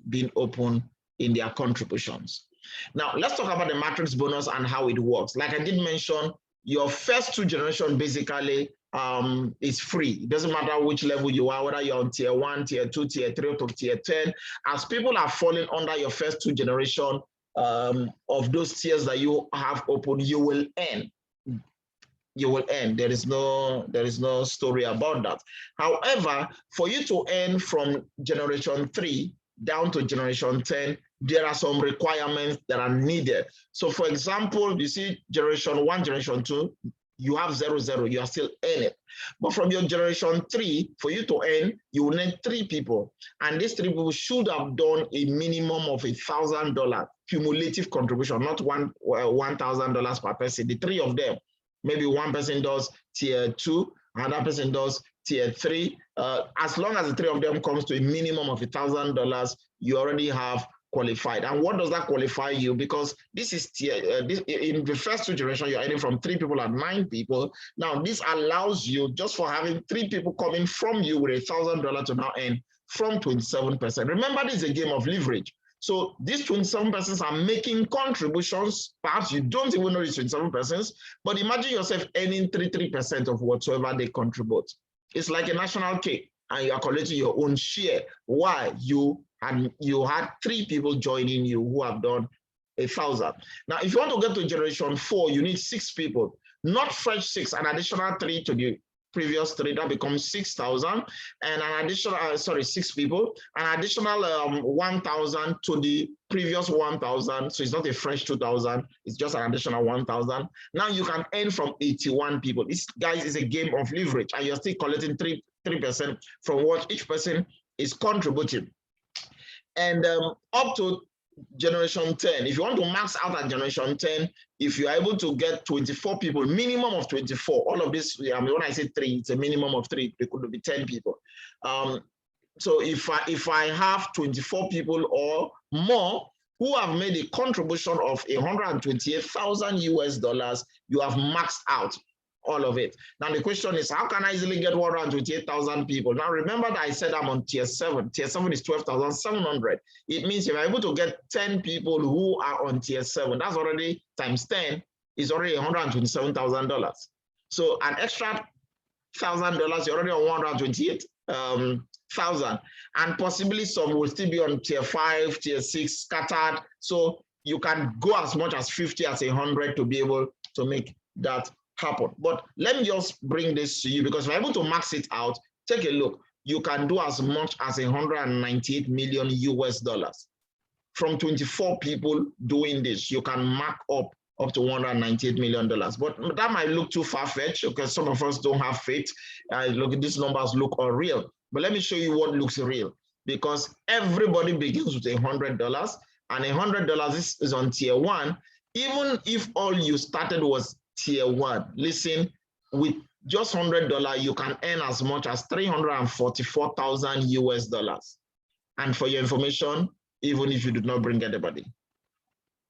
being open in their contributions. Now, let's talk about the matrix bonus and how it works. Like I did mention, your first 2 generation basically is free. It doesn't matter which level you are, whether you're on tier 1, tier 2, tier 3, to tier 10. As people are falling under your first 2 generation of those tiers that you have open, you will earn. You will earn. There is no story about that. However, for you to earn from generation 3 down to generation 10, there are some requirements that are needed. So for example, you see generation 1, generation 2, you have 0, 0, you are still earning. But from your generation 3, for you to earn, you will need 3 people. And these 3 people should have done a minimum of $1,000 cumulative contribution, not $1,000 per person. The 3 of them, maybe one person does tier 2, another person does tier 3. As long as the 3 of them comes to a minimum of $1,000, you already have qualified. And what does that qualify you? Because this is tier, in the first 2 generations, you're earning from 3 people and 9 people. Now, this allows you, just for having 3 people coming from you with $1,000 to now earn from 27%. Remember, this is a game of leverage. So these 27 persons are making contributions. Perhaps you don't even know these 27 persons, but imagine yourself earning 3% of whatsoever they contribute. It's like a national cake, and you are collecting your own share. Why? You had 3 people joining you who have done 1,000. Now, if you want to get to generation 4, you need 6 people, not fresh 6, an additional 3 to the previous 3, that becomes 6,000, and an additional 6 people, an additional 1,000 to the previous 1,000. So it's not a fresh 2,000, it's just an additional 1,000. Now you can earn from 81 people. This, guys, is a game of leverage, and you're still collecting 3% from what each person is contributing. And up to generation 10, if you want to max out at generation 10, if you're able to get 24 people, minimum of 24, all of this, I mean, when I say 3, it's a minimum of 3, it could be 10 people. So if I have 24 people or more who have made a contribution of $128,000, you have maxed out all of it. Now the question is, how can I easily get 128,000 people? Now remember that I said I'm on tier 7. Tier 7 is 12,700. It means if I'm able to get 10 people who are on tier 7, that's already times 10 is already $127,000. So an extra $1,000, you're already on 128,000, and possibly some will still be on tier 5, tier 6, scattered. So you can go as much as 50 as 100 to be able to make that happen. But let me just bring this to you, because if you're able to max it out, take a look. You can do as much as $198 million from 24 people doing this. You can mark up to $198 million. But that might look too far-fetched, because some of us don't have faith. Look, these numbers look unreal. But let me show you what looks real, because everybody begins with $100, and $100 is on tier 1. Even if all you started was tier 1, listen, with just $100, you can earn as much as $344,000. And for your information, even if you did not bring anybody,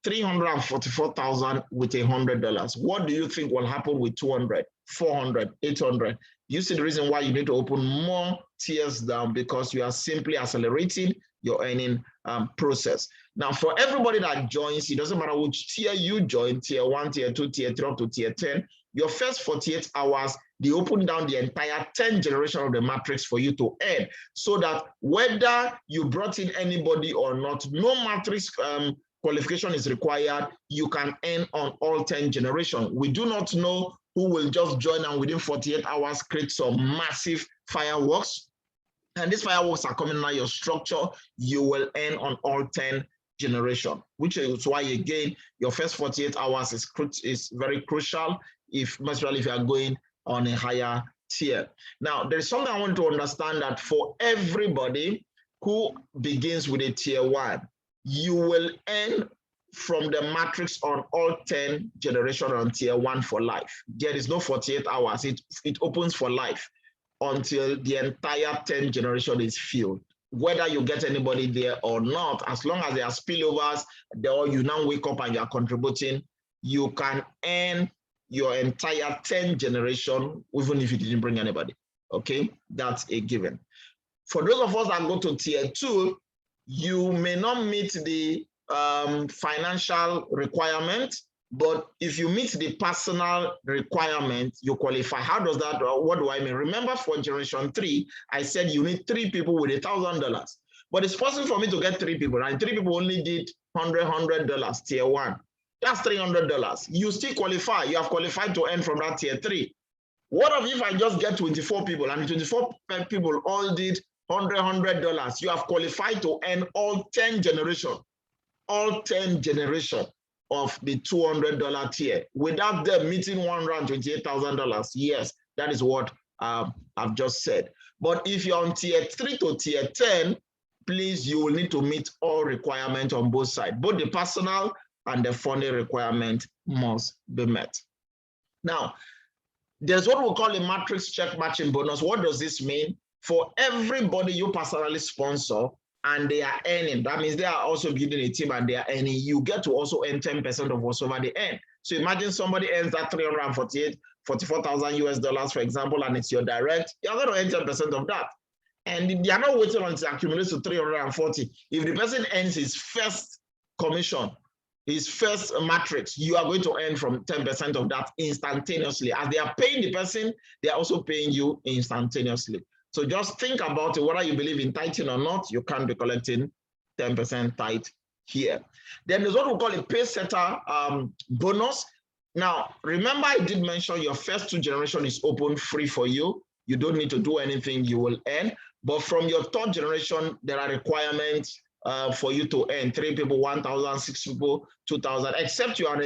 $344,000 with $100. What do you think will happen with 200, 400, 800? You see the reason why you need to open more tiers down, because you are simply accelerating your earning process. Now, for everybody that joins, it doesn't matter which tier you join, tier 1, tier 2, tier 3, up to tier 10, your first 48 hours, they open down the entire 10 generation of the matrix for you to earn, so that whether you brought in anybody or not, no matrix qualification is required, you can earn on all 10 generations. We do not know who will just join and within 48 hours create some massive fireworks. And these fireworks are coming out your structure. You will earn on all 10 generations, which is why, again, your first 48 hours is very crucial, especially if you are going on a higher tier. Now, there's something I want to understand, that for everybody who begins with a tier 1, you will earn from the matrix on all 10 generation on tier 1 for life. There is no 48 hours. It opens for life until the entire 10 generation is filled. Whether you get anybody there or not, as long as there are spillovers, or you now wake up and you are contributing, you can earn your entire 10 generation, even if you didn't bring anybody. Okay, that's a given. For those of us that go to tier 2, you may not meet the financial requirement, but if you meet the personal requirement, you qualify. How does that, what do I mean? Remember, for generation 3, I said you need 3 people with $1,000, but it's possible for me to get 3 people, and 3 people only did $100 tier 1. That's $300. You still qualify. You have qualified to earn from that tier 3. What if I just get 24 people, and 24 people all did $100? You have qualified to earn all 10 generation of the $200 tier without them meeting $128,000. Yes, that is what I've just said. But if you're on tier 3 to tier 10, please, you will need to meet all requirements on both sides. Both the personal and the funding requirement must be met. Now, there's what we call a matrix check matching bonus. What does this mean? For everybody you personally sponsor and they are earning, that means they are also building a team and they are earning, you get to also earn 10% of whatever they earn. So imagine somebody earns that $44,000 US, for example, and it's your direct, you're going to earn 10% of that. And they are not waiting until it accumulates to 340. If the person earns his first commission, his first matrix, you are going to earn from 10% of that instantaneously. As they are paying the person, they are also paying you instantaneously. So just think about it, whether you believe in tithing or not, you can't be collecting 10% tithe here. Then there's what we call a pay setter bonus. Now, remember I did mention your first 2 generation is open free for you. You don't need to do anything, you will earn. But from your 3rd generation, there are requirements for you to earn. 3 people, 1,000, 6 people, 2,000, except you are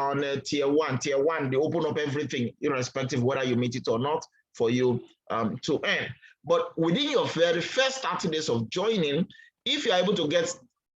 on a tier 1. Tier 1, they open up everything, irrespective whether you meet it or not, for you to earn. But within your very first 30 days of joining, if you're able to get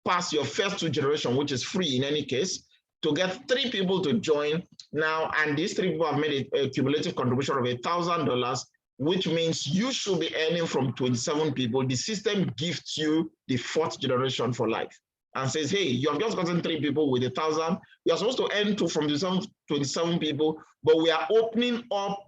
past your first 2 generation, which is free in any case, to get 3 people to join now, and these 3 people have made a cumulative contribution of $1,000, which means you should be earning from 27 people. The system gives you the 4th generation for life and says, hey, you have just gotten 3 people with 1,000. You're supposed to earn 2 from the 27 people, but we are opening up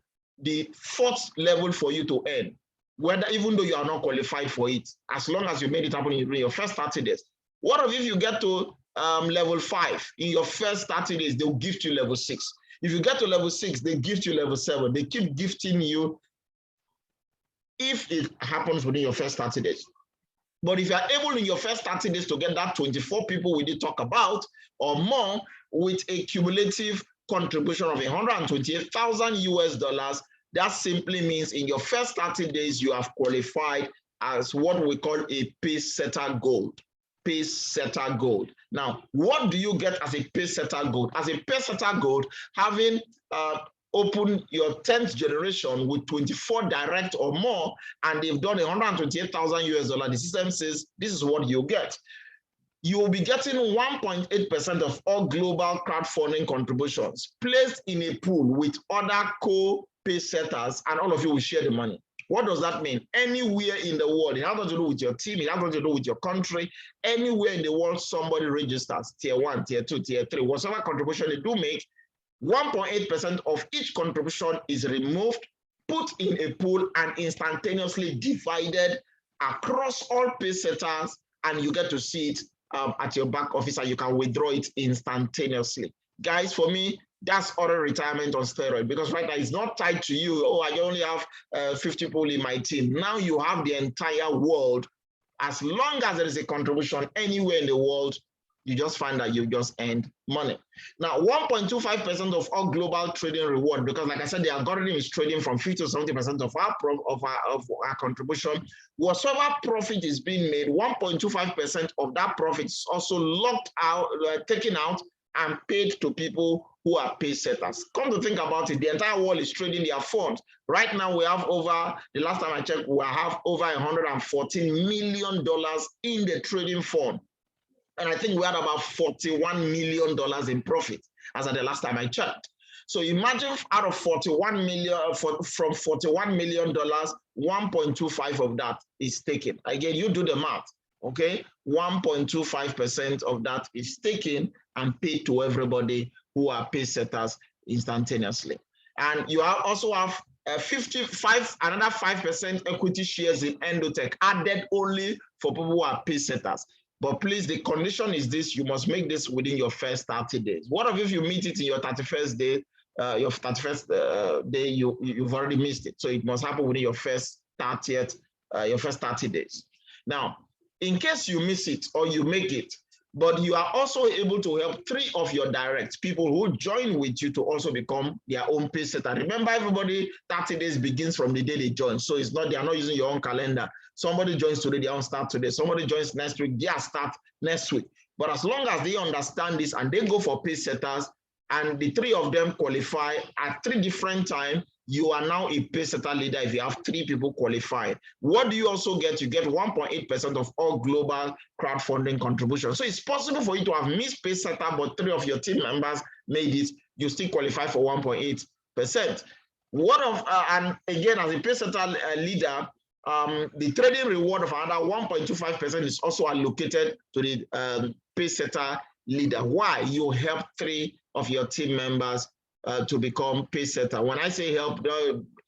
the 4th level for you to earn, whether even though you are not qualified for it, as long as you made it happen in your first 30 days. What if you get to level 5 in your first 30 days, they'll gift you level 6. If you get to level 6, they gift you level 7. They keep gifting you if it happens within your first 30 days. But if you are able in your first 30 days to get that 24 people we did talk about or more with a cumulative contribution of $128,000 US, that simply means in your first 30 days, you have qualified as what we call a pace setter gold. Pace setter gold. Now, what do you get as a pace setter gold? As a pace setter gold, having open your 10th generation with 24 direct or more, and they've done $128,000 US, the system says this is what you get. You will be getting 1.8% of all global crowdfunding contributions placed in a pool with other co-pay setters, and all of you will share the money. What does that mean? Anywhere in the world, it has nothing to do with your team, it has nothing to do with your country. Anywhere in the world, somebody registers, tier 1, tier 2, tier 3, whatever contribution they do make, 1.8% of each contribution is removed, put in a pool, and instantaneously divided across all pay setters, and you get to see it at your back office, and you can withdraw it instantaneously. Guys, for me, that's auto retirement on steroid, because right now it's not tied to you. Oh, I only have 50 people in my team. Now you have the entire world. As long as there is a contribution anywhere in the world, you just find that you just earned money. Now, 1.25% of all global trading reward, because like I said, the algorithm is trading from 50 to 70% of our contribution. Whatever profit is being made, 1.25% of that profit is also locked out, taken out, and paid to people who are pace setters. Come to think about it, the entire world is trading their funds. Right now, we have over, the last time I checked, we have over $114 million in the trading fund. And I think we had about $41 million in profit as at the last time I checked. So imagine out of 41 million, from $41 million, 1.25 of that is taken. Again, you do the math, okay? 1.25% of that is taken and paid to everybody who are pace setters instantaneously. And you also have 55, another 5% equity shares in Endotech added only for people who are pace setters. But please, the condition is this: you must make this within your first 30 days. What if you meet it in your 31st day? Your 31st day, you've already missed it. So it must happen within your first 30 days. Now, in case you miss it or you make it, but you are also able to help 3 of your direct people who join with you to also become their own pace setter. Remember, everybody 30 days begins from the day they join. So it's not, they are not using your own calendar. Somebody joins today, they don't start today. Somebody joins next week, they start next week. But as long as they understand this and they go for pace setters, and the 3 of them qualify at 3 different times, you are now a pace setter leader if you have 3 people qualified. What do you also get? You get 1.8% of all global crowdfunding contributions. So it's possible for you to have missed pace setter, but 3 of your team members made it. You still qualify for 1.8%. And again, as a pace setter leader, the trading reward of another 1.25% is also allocated to the pace setter leader. Why? You help 3 of your team members to become pace setter. When I say help,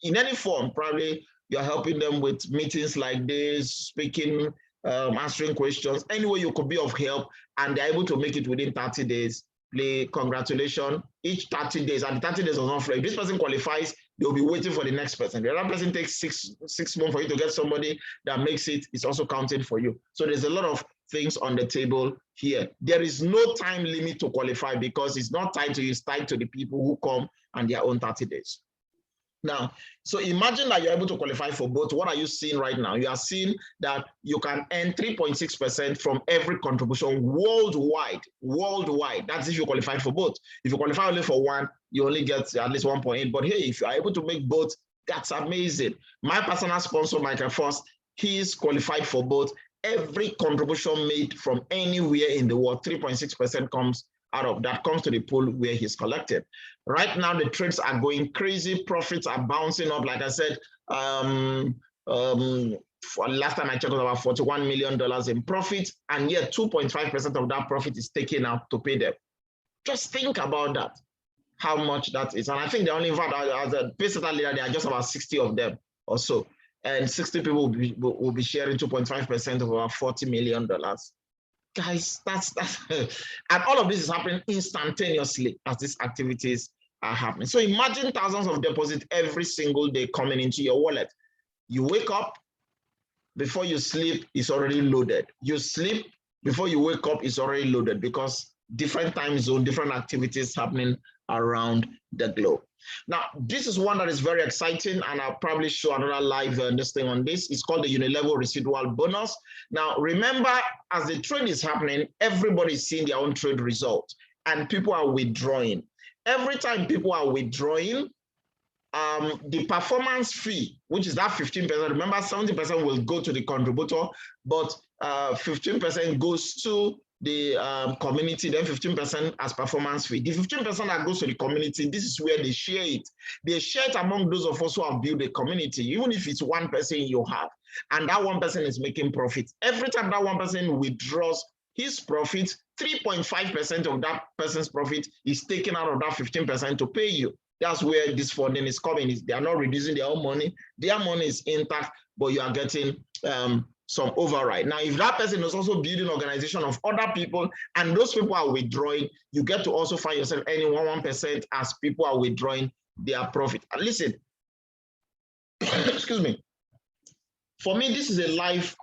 in any form, probably you're helping them with meetings like this, speaking, answering questions, any way you could be of help, and they're able to make it within 30 days. Congratulations. Each 30 days, and the 30 days is not free. If this person qualifies, they'll be waiting for the next person. The other person takes six months for you to get somebody that makes it. It's also counted for you. So there's a lot of things on the table here. There is no time limit to qualify because it's not tied to you, it's tied to the people who come and their own 30 days. Now, so imagine that you're able to qualify for both. What are you seeing right now? You are seeing that you can earn 3.6% from every contribution worldwide. That's if you qualify for both. If you qualify only for one, you only get at least 1.8. But hey, if you are able to make both, that's amazing. My personal sponsor, Michael Frost, he is qualified for both. Every contribution made from anywhere in the world, 3.6% comes out of that, comes to the pool where he's collected. Right now, the trades are going crazy. Profits are bouncing up. Like I said, for last time I checked, it was about $41 million in profit, and yet 2.5% of that profit is taken out to pay them. Just think about that, how much that is. And I think they only, in fact, as a pace setter leader, there are just about 60 of them or so. And 60 people will be sharing 2.5% of about $40 million. Guys, that's and all of this is happening instantaneously as these activities are happening. So imagine thousands of deposits every single day coming into your wallet. You wake up, before you sleep, it's already loaded. You sleep, before you wake up, it's already loaded because different time zone, different activities happening around the globe. Now, this is one that is very exciting, and I'll probably show another live this thing on this. It's called the Unilevel Residual Bonus. Now, remember, as the trade is happening, everybody's seeing their own trade result, and people are withdrawing. Every time people are withdrawing, the performance fee, which is that 15%, remember 70% will go to the contributor, but 15% goes to the community, then 15% as performance fee. The 15% that goes to the community, this is where they share it. They share it among those of us who have built a community, even if it's one person you have, and that one person is making profit. Every time that one person withdraws his profit, 3.5% of that person's profit is taken out of that 15% to pay you. That's where this funding is coming. They are not reducing their own money. Their money is intact, but you are getting some override. Now, if that person is also building an organization of other people and those people are withdrawing, you get to also find yourself earning 1% as people are withdrawing their profit. And listen, excuse me. For me, this is a live,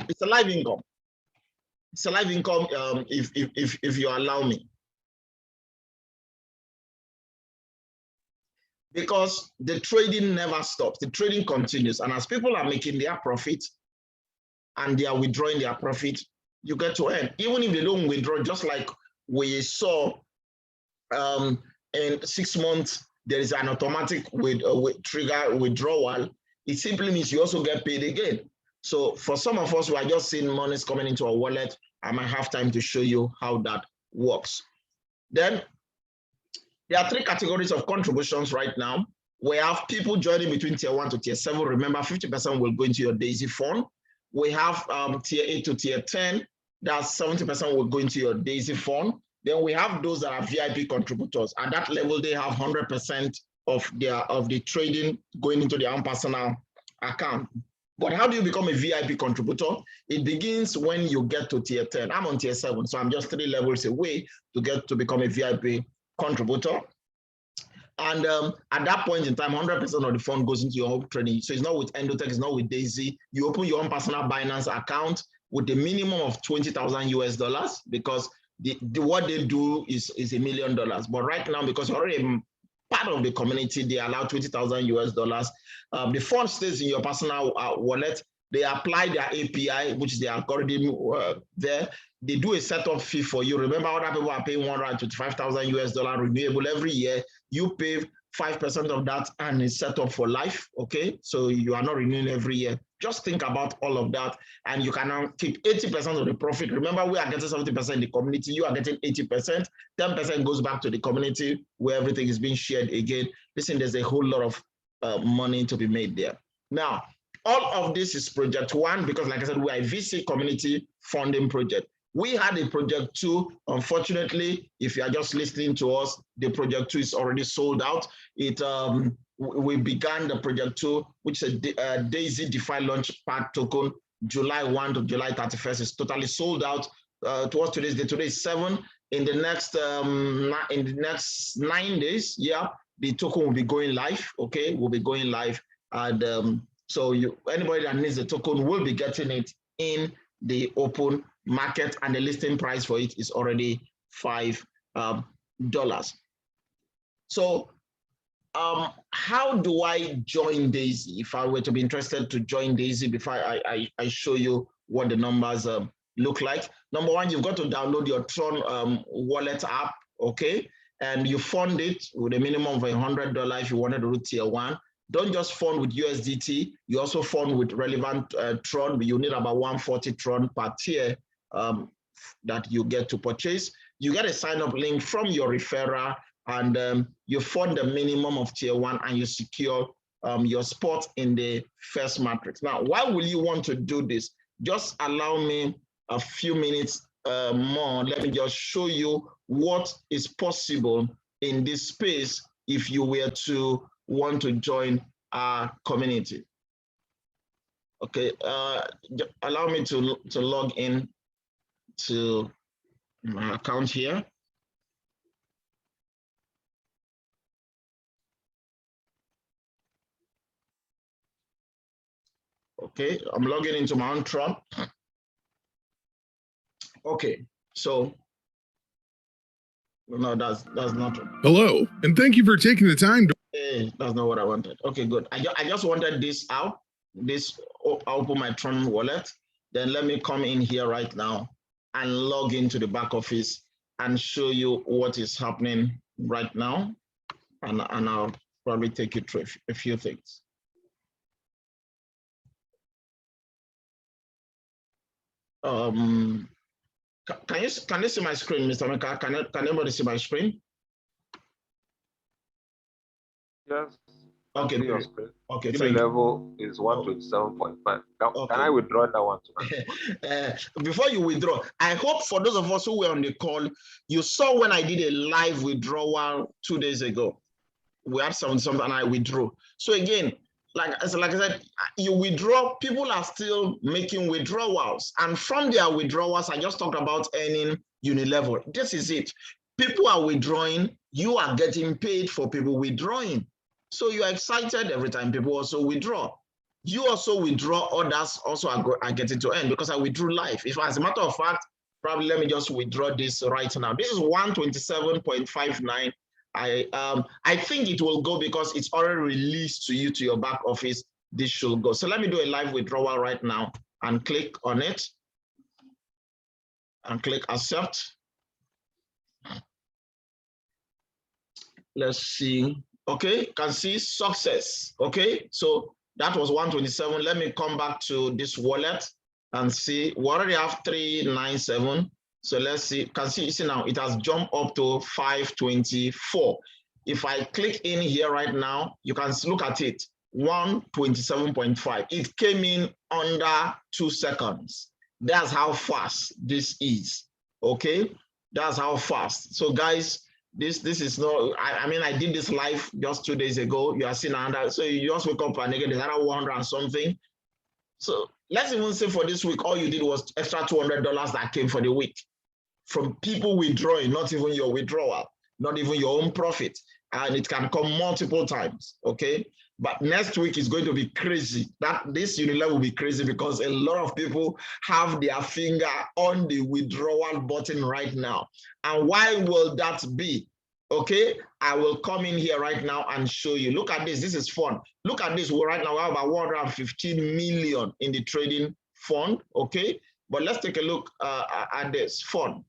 it's a live income. It's a live income if you allow me. Because the trading never stops, the trading continues. And as people are making their profit and they are withdrawing their profit, you get to earn. Even if they don't withdraw, just like we saw in 6 months, there is an automatic trigger withdrawal. It simply means you also get paid again. So for some of us who are just seeing monies coming into our wallet, I might have time to show you how that works. Then there are 3 categories of contributions right now. We have people joining between tier 1 to tier 7. Remember, 50% will go into your DAISY fund. We have tier 8 to tier 10. That's 70% will go into your DAISY fund. Then we have those that are VIP contributors. At that level, they have 100% of the trading going into their own personal account. But how do you become a VIP contributor? It begins when you get to tier 10. I'm on tier 7, so I'm just 3 levels away to become a VIP contributor. And at that point in time, 100% of the fund goes into your own trading. So it's not with Endotech, it's not with Daisy. You open your own personal Binance account with a minimum of 20,000 US dollars, because what they do is $1 million. But right now, because you're already part of the community, they allow 20,000 US dollars. The fund stays in your personal wallet. They apply their API, which is the algorithm there. They do a setup fee for you. Remember, other people are paying 125,000 US dollar renewable every year. You pay 5% of that and it's set up for life, okay? So you are not renewing every year. Just think about all of that, and you can now keep 80% of the profit. Remember, we are getting 70% in the community. You are getting 80%. 10% goes back to the community where everything is being shared again. Listen, there's a whole lot of money to be made there. Now, all of this is project 1, because like I said, we are a VC community funding project. We had a project 2. Unfortunately, if you are just listening to us, the project 2 is already sold out. We began the project 2, which is a Daisy DeFi Launchpad token, July 1 to July 31st. It's totally sold out. Towards today's day. Today is 7. In the next 9 days, yeah, the token will be going live. Okay, will be going live, and so anybody that needs the token will be getting it in the open market, and the listing price for it is already $5. So how do I join Daisy? If I were to be interested to join Daisy, before I show you what the numbers look like. Number 1, you've got to download your Tron wallet app, okay? And you fund it with a minimum of $100 if you wanted to do tier 1. Don't just fund with USDT, you also fund with relevant Tron, but you need about 140 Tron per tier that you get to purchase. You get a sign-up link from your referrer, and you fund the minimum of tier 1, and you secure your spot in the first matrix. Now, why will you want to do this? Just allow me a few minutes more. Let me just show you what is possible in this space if you were to want to join our community. Okay, allow me to log in to my account here. Okay, I'm logging into my own Tron. Okay, so no, that's not. Hello, and thank you for taking the time to. Hey, that's not what I wanted. Okay, good. I just wanted this out. I'll open my Tron wallet. Then let me come in here right now and log into the back office and show you what is happening right now. And I'll probably take you through a few things. Can you see my screen, Mr. Meka? Can anybody see my screen? Yes. Okay. Okay. The level is 127.5. Can I withdraw that one tonight? Before you withdraw, I hope for those of us who were on the call, you saw when I did a live withdrawal 2 days ago. We had something and I withdrew. So again, like I said, you withdraw, people are still making withdrawals. And from their withdrawals, I just talked about earning unilevel. This is it. People are withdrawing, you are getting paid for people withdrawing. So you are excited every time people also withdraw. You also withdraw, others also are getting to earn, because I withdrew live. If, as a matter of fact, probably let me just withdraw this right now. This is 127.59. I think it will go because it's already released to you to your back office. This should go. So let me do a live withdrawal right now and click on it. and click accept. Let's see. Okay, you can see success. Okay, so that was 127. Let me come back to this wallet and see. We already have 397. So let's see. You can see now it has jumped up to 524. If I click in here right now, you can look at it. 127.5. It came in under 2 seconds. That's how fast this is. Okay, that's how fast. So guys, this is not, I mean, I did this live just 2 days ago. You are seeing another, so you just wake up and again there's another 100 and something. So let's even say for this week, all you did was extra $200 that came for the week from people withdrawing, not even your withdrawal, not even your own profit. And it can come multiple times, okay? But next week is going to be crazy. This Unilever will be crazy because a lot of people have their finger on the withdrawal button right now. And why will that be? Okay, I will come in here right now and show you. Look at this. This is fun. Look at this. Right now we have about 115 million in the trading fund. Okay, but let's take a look at this fund.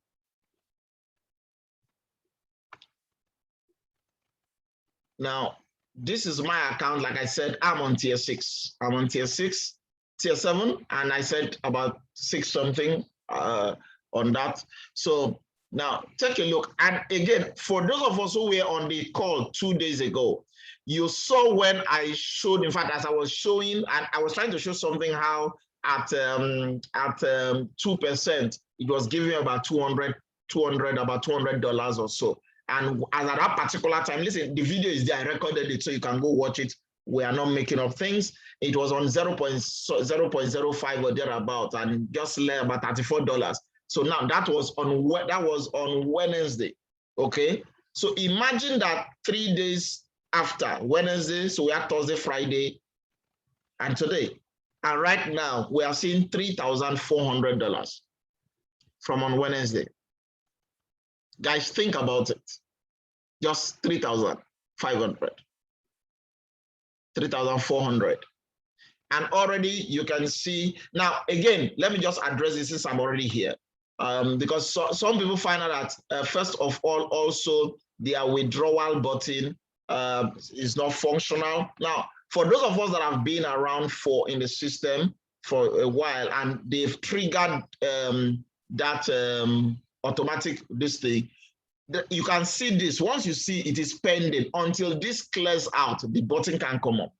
Now, this is my account. Like I said, I'm on tier 6. I'm on tier 6, tier 7, and I said about 6 something on that. So now take a look. And again, for those of us who were on the call 2 days ago, you saw when I showed, in fact, as I was showing, and I was trying to show something how at 2%, it was giving about $200 or so. And as at that particular time, listen, the video is there. I recorded it, so you can go watch it. We are not making up things. It was on 0.05 or thereabout, and just about $34. So now that was on Wednesday. Okay. So imagine that 3 days after Wednesday, so we have Thursday, Friday, and today. And right now we are seeing $3,400 from on Wednesday. Guys, think about it. Just 3,500, 3,400. And already you can see, now again, let me just address this since I'm already here. Because some people find out that first of all, also their withdrawal button is not functional. Now, for those of us that have been around in the system for a while, and they've triggered that automatic this thing, you can see this. Once you see it is pending, until this clears out, the button can come up.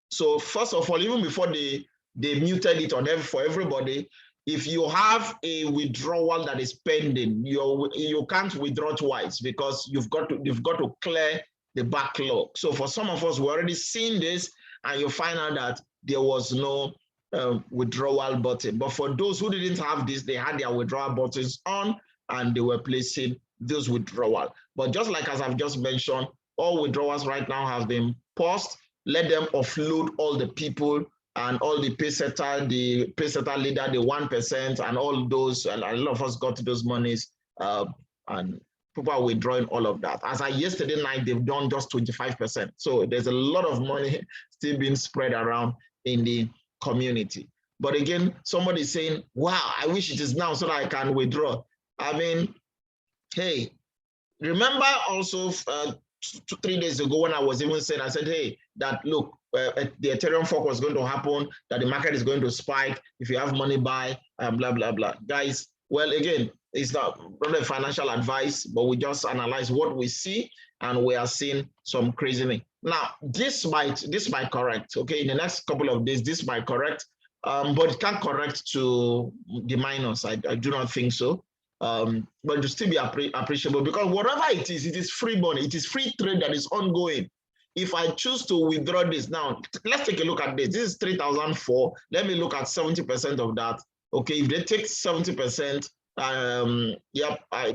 So first of all, even before they muted it for everybody, if you have a withdrawal that is pending, you can't withdraw twice because you've got to clear the backlog. So for some of us, we're already seeing this, and you find out that there was no withdrawal button. But for those who didn't have this, they had their withdrawal buttons on, and they were placing those withdrawal. But just like as I've just mentioned, all withdrawals right now have been paused. Let them offload all the people and all the pay setter leader, the 1%, and all those, and a lot of us got those monies, and people are withdrawing all of that. As of yesterday night, they've done just 25%. So there's a lot of money still being spread around in the community. But again, somebody is saying, wow, I wish it is now so that I can withdraw. I mean, hey, remember also 3 days ago when I was even saying, I said, hey, that look, the Ethereum fork was going to happen, that the market is going to spike. If you have money, buy, blah, blah, blah. Guys, well, again, it's not really financial advice, but we just analyze what we see, and we are seeing some crazy thing. Now, this might correct, okay? In the next couple of days, this might correct, but it can't correct to the minus. I do not think so. But it will still be appreciable, because whatever it is free money. It is free trade that is ongoing. If I choose to withdraw this now, let's take a look at this. This is 3,004. Let me look at 70% of that. Okay, if they take 70%,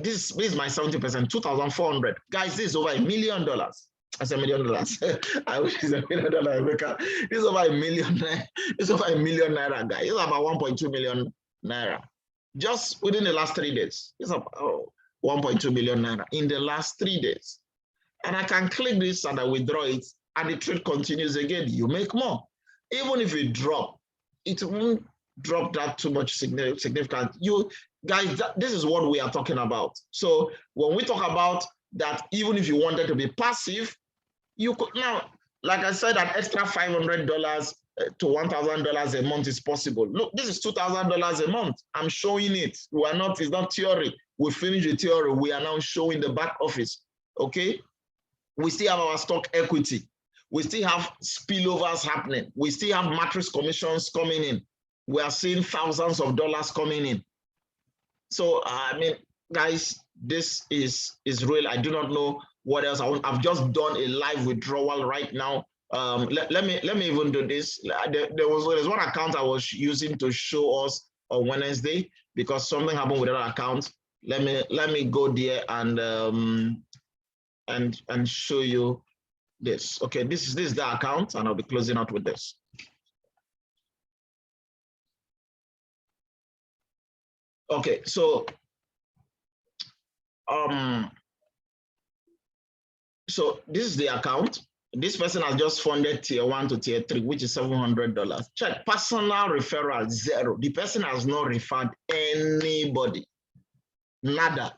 this is my 70%, 2,400. Guys, this is over $1 million. That's $1 million. I wish it's $1 million America. This is over $1 million. This is over $1 million naira, guys. It's about 1.2 million naira. Just within the last 3 days. It's about 1.2 million naira in the last 3 days. And I can click this and I withdraw it, and the trade continues again. You make more. Even if you drop, it won't drop that too much significant. Guys, this is what we are talking about. So when we talk about that, even if you wanted to be passive, you could now, like I said, an extra $500 to $1,000 a month is possible. Look, this is $2,000 a month. I'm showing it. We are not, it's not theory. We finished the theory. We are now showing the back office. Okay. We still have our stock equity. We still have spillovers happening. We still have matrix commissions coming in. We are seeing thousands of dollars coming in. So, I mean, guys, this is real. I do not know what else I want. I've just done a live withdrawal right now. Let me even do this. There's one account I was using to show us on Wednesday because something happened with that account. Let me go there and show you this. Okay, this is the account, and I'll be closing out with this. Okay, so this is the account. This person has just funded tier 1 to tier 3, which is $700. Check personal referral, 0. The person has not referred anybody, nada.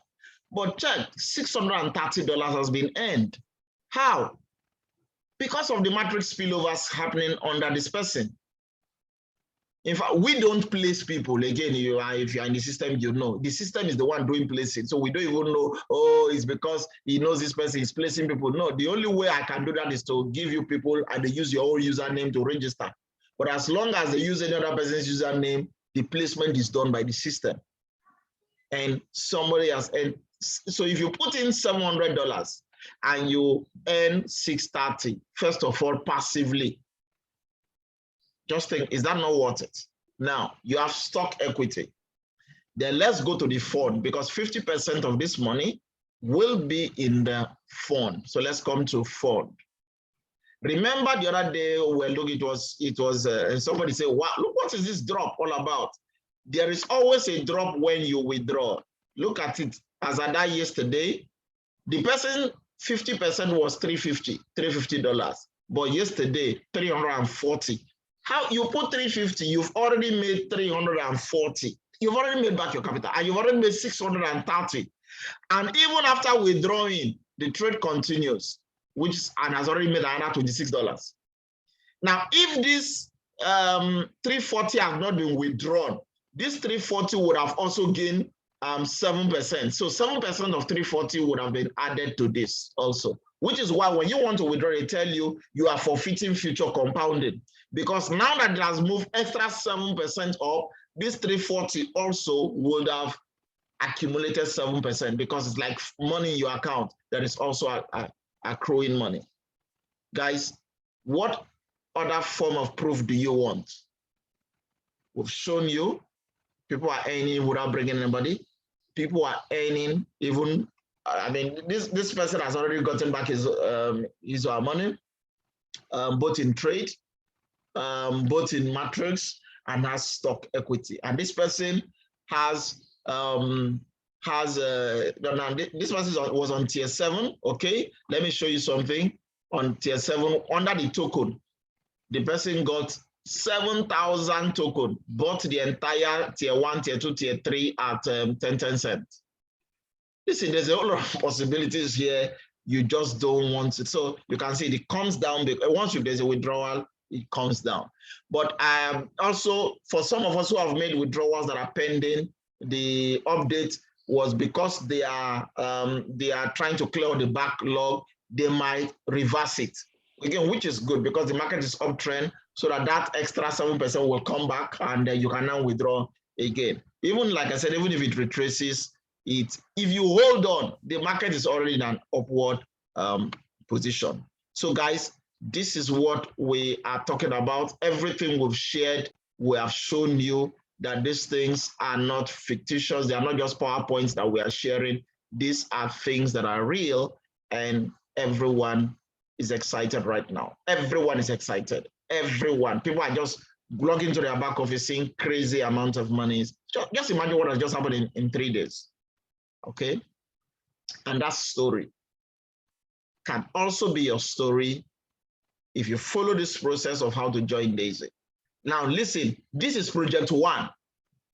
But check, $630 has been earned. How? Because of the matrix spillovers happening under this person. In fact, we don't place people. Again, if you're in the system, you know. The system is the one doing placing. So we don't even know, oh, it's because he knows this person is placing people. No, the only way I can do that is to give you people and they use your own username to register. But as long as they use any other person's username, the placement is done by the system. And somebody has earned. So if you put in $700 and you earn $630, first of all, passively, just think, is that not worth it? Now, you have stock equity. Then let's go to the fund because 50% of this money will be in the fund. So let's come to fund. Remember the other day, well, look, it was somebody said, wow, look, what is this drop all about? There is always a drop when you withdraw. Look at it. As I died yesterday, the person 50% was $350, but yesterday, $340. How you put 350, you've already made 340. You've already made back your capital, and you've already made 630. And even after withdrawing, the trade continues, and has already made another $26. Now, if this 340 has not been withdrawn, this 340 would have also gained 7%. So 7% of 340 would have been added to this also, which is why when you want to withdraw, they tell you you are forfeiting future compounding. Because now that it has moved extra 7% up, this 340 also would have accumulated 7% because it's like money in your account that is also accruing money. Guys, what other form of proof do you want? We've shown you people are earning without bringing anybody. People are earning even, I mean, this person has already gotten back his money, both in trade, both in matrix, and has stock equity. And this person has this person was on tier 7. Okay, let me show you something. On tier 7, under the token, the person got 7,000 token, bought the entire tier 1, tier 2, tier 3 at 10 cents. Listen, there's a whole lot of possibilities here. You just don't want it. So you can see it comes down. Once there's a withdrawal, it comes down. But also, for some of us who have made withdrawals that are pending, the update was because they are trying to clear the backlog. They might reverse it again, which is good because the market is uptrend, so that extra 7% will come back and you can now withdraw again. Even like I said, even if it retraces it, if you hold on, the market is already in an upward position. So guys, this is what we are talking about. Everything we've shared, we have shown you that these things are not fictitious. They are not just PowerPoints that we are sharing. These are things that are real, and everyone is excited right now. Everyone is excited. Everyone. People are just logging into their back office, seeing crazy amount of money. Just imagine what has just happened in 3 days. Okay? And that story can also be your story if you follow this process of how to join Daisy. Now, listen, this is project 1.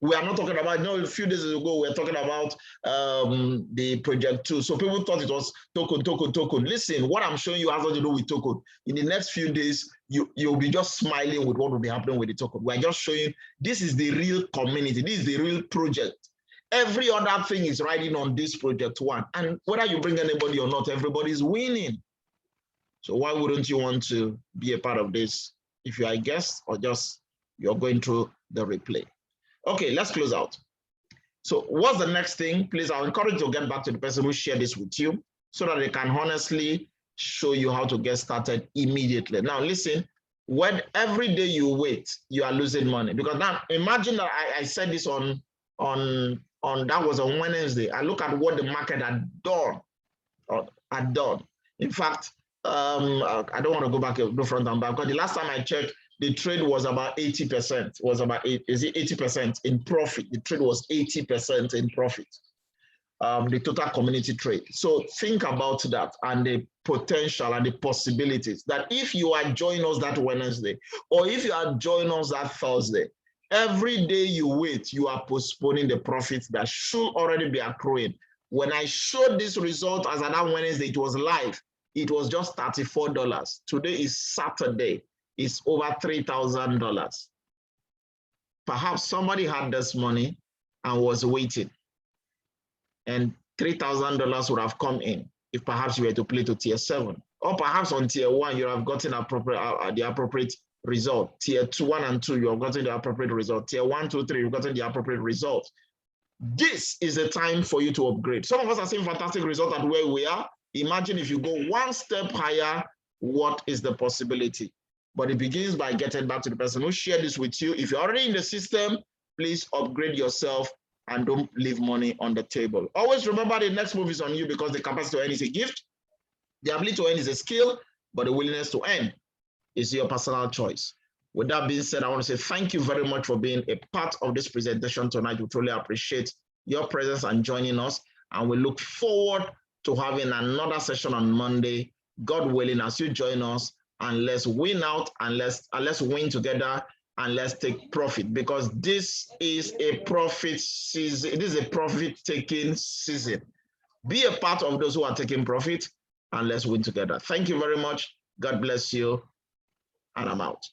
We are not talking about, a few days ago, we were talking about the project 2. So people thought it was token. Listen, what I'm showing you has nothing to do with token. In the next few days, you'll be just smiling with what will be happening with the token. We're just showing this is the real community. This is the real project. Every other thing is riding on this project 1. And whether you bring anybody or not, everybody's winning. So why wouldn't you want to be a part of this if you are a guest or just you're going through the replay? Okay, let's close out. So what's the next thing? Please, I'll encourage you to get back to the person who shared this with you so that they can honestly show you how to get started immediately. Now, listen, when every day you wait, you are losing money. Because now, imagine that I said this on that was on Wednesday. I look at what the market had done. In fact, I don't want to go back to front and back, because the last time I checked, the trade was about 80%. Was about 80% in profit? The trade was 80% in profit. The total community trade. So think about that and the potential and the possibilities that if you are joining us that Wednesday, or if you are joining us that Thursday, every day you wait, you are postponing the profits that should already be accruing. When I showed this result as of that Wednesday, it was live. It was just $34. Today is Saturday. It's over $3,000. Perhaps somebody had this money and was waiting, and $3,000 would have come in if perhaps you were to play to tier 7, or perhaps on tier 1 you have gotten the appropriate result. Tier 1 and 2 you have gotten the appropriate result. Tier 1, 2, 3 you've gotten the appropriate result. This is a time for you to upgrade. Some of us are seeing fantastic results at where we are. Imagine if you go one step higher, what is the possibility? But it begins by getting back to the person who shared this with you. If you're already in the system, please upgrade yourself and don't leave money on the table. Always remember the next move is on you, because the capacity to earn is a gift. The ability to earn is a skill, but the willingness to earn is your personal choice. With that being said, I want to say thank you very much for being a part of this presentation tonight. We truly appreciate your presence and joining us. And we look forward to having another session on Monday, God willing, as you join us. And let's win out, and let's win together, and let's take profit, because this is a profit season. It is a profit-taking season. Be a part of those who are taking profit, and let's win together. Thank you very much. God bless you, and I'm out.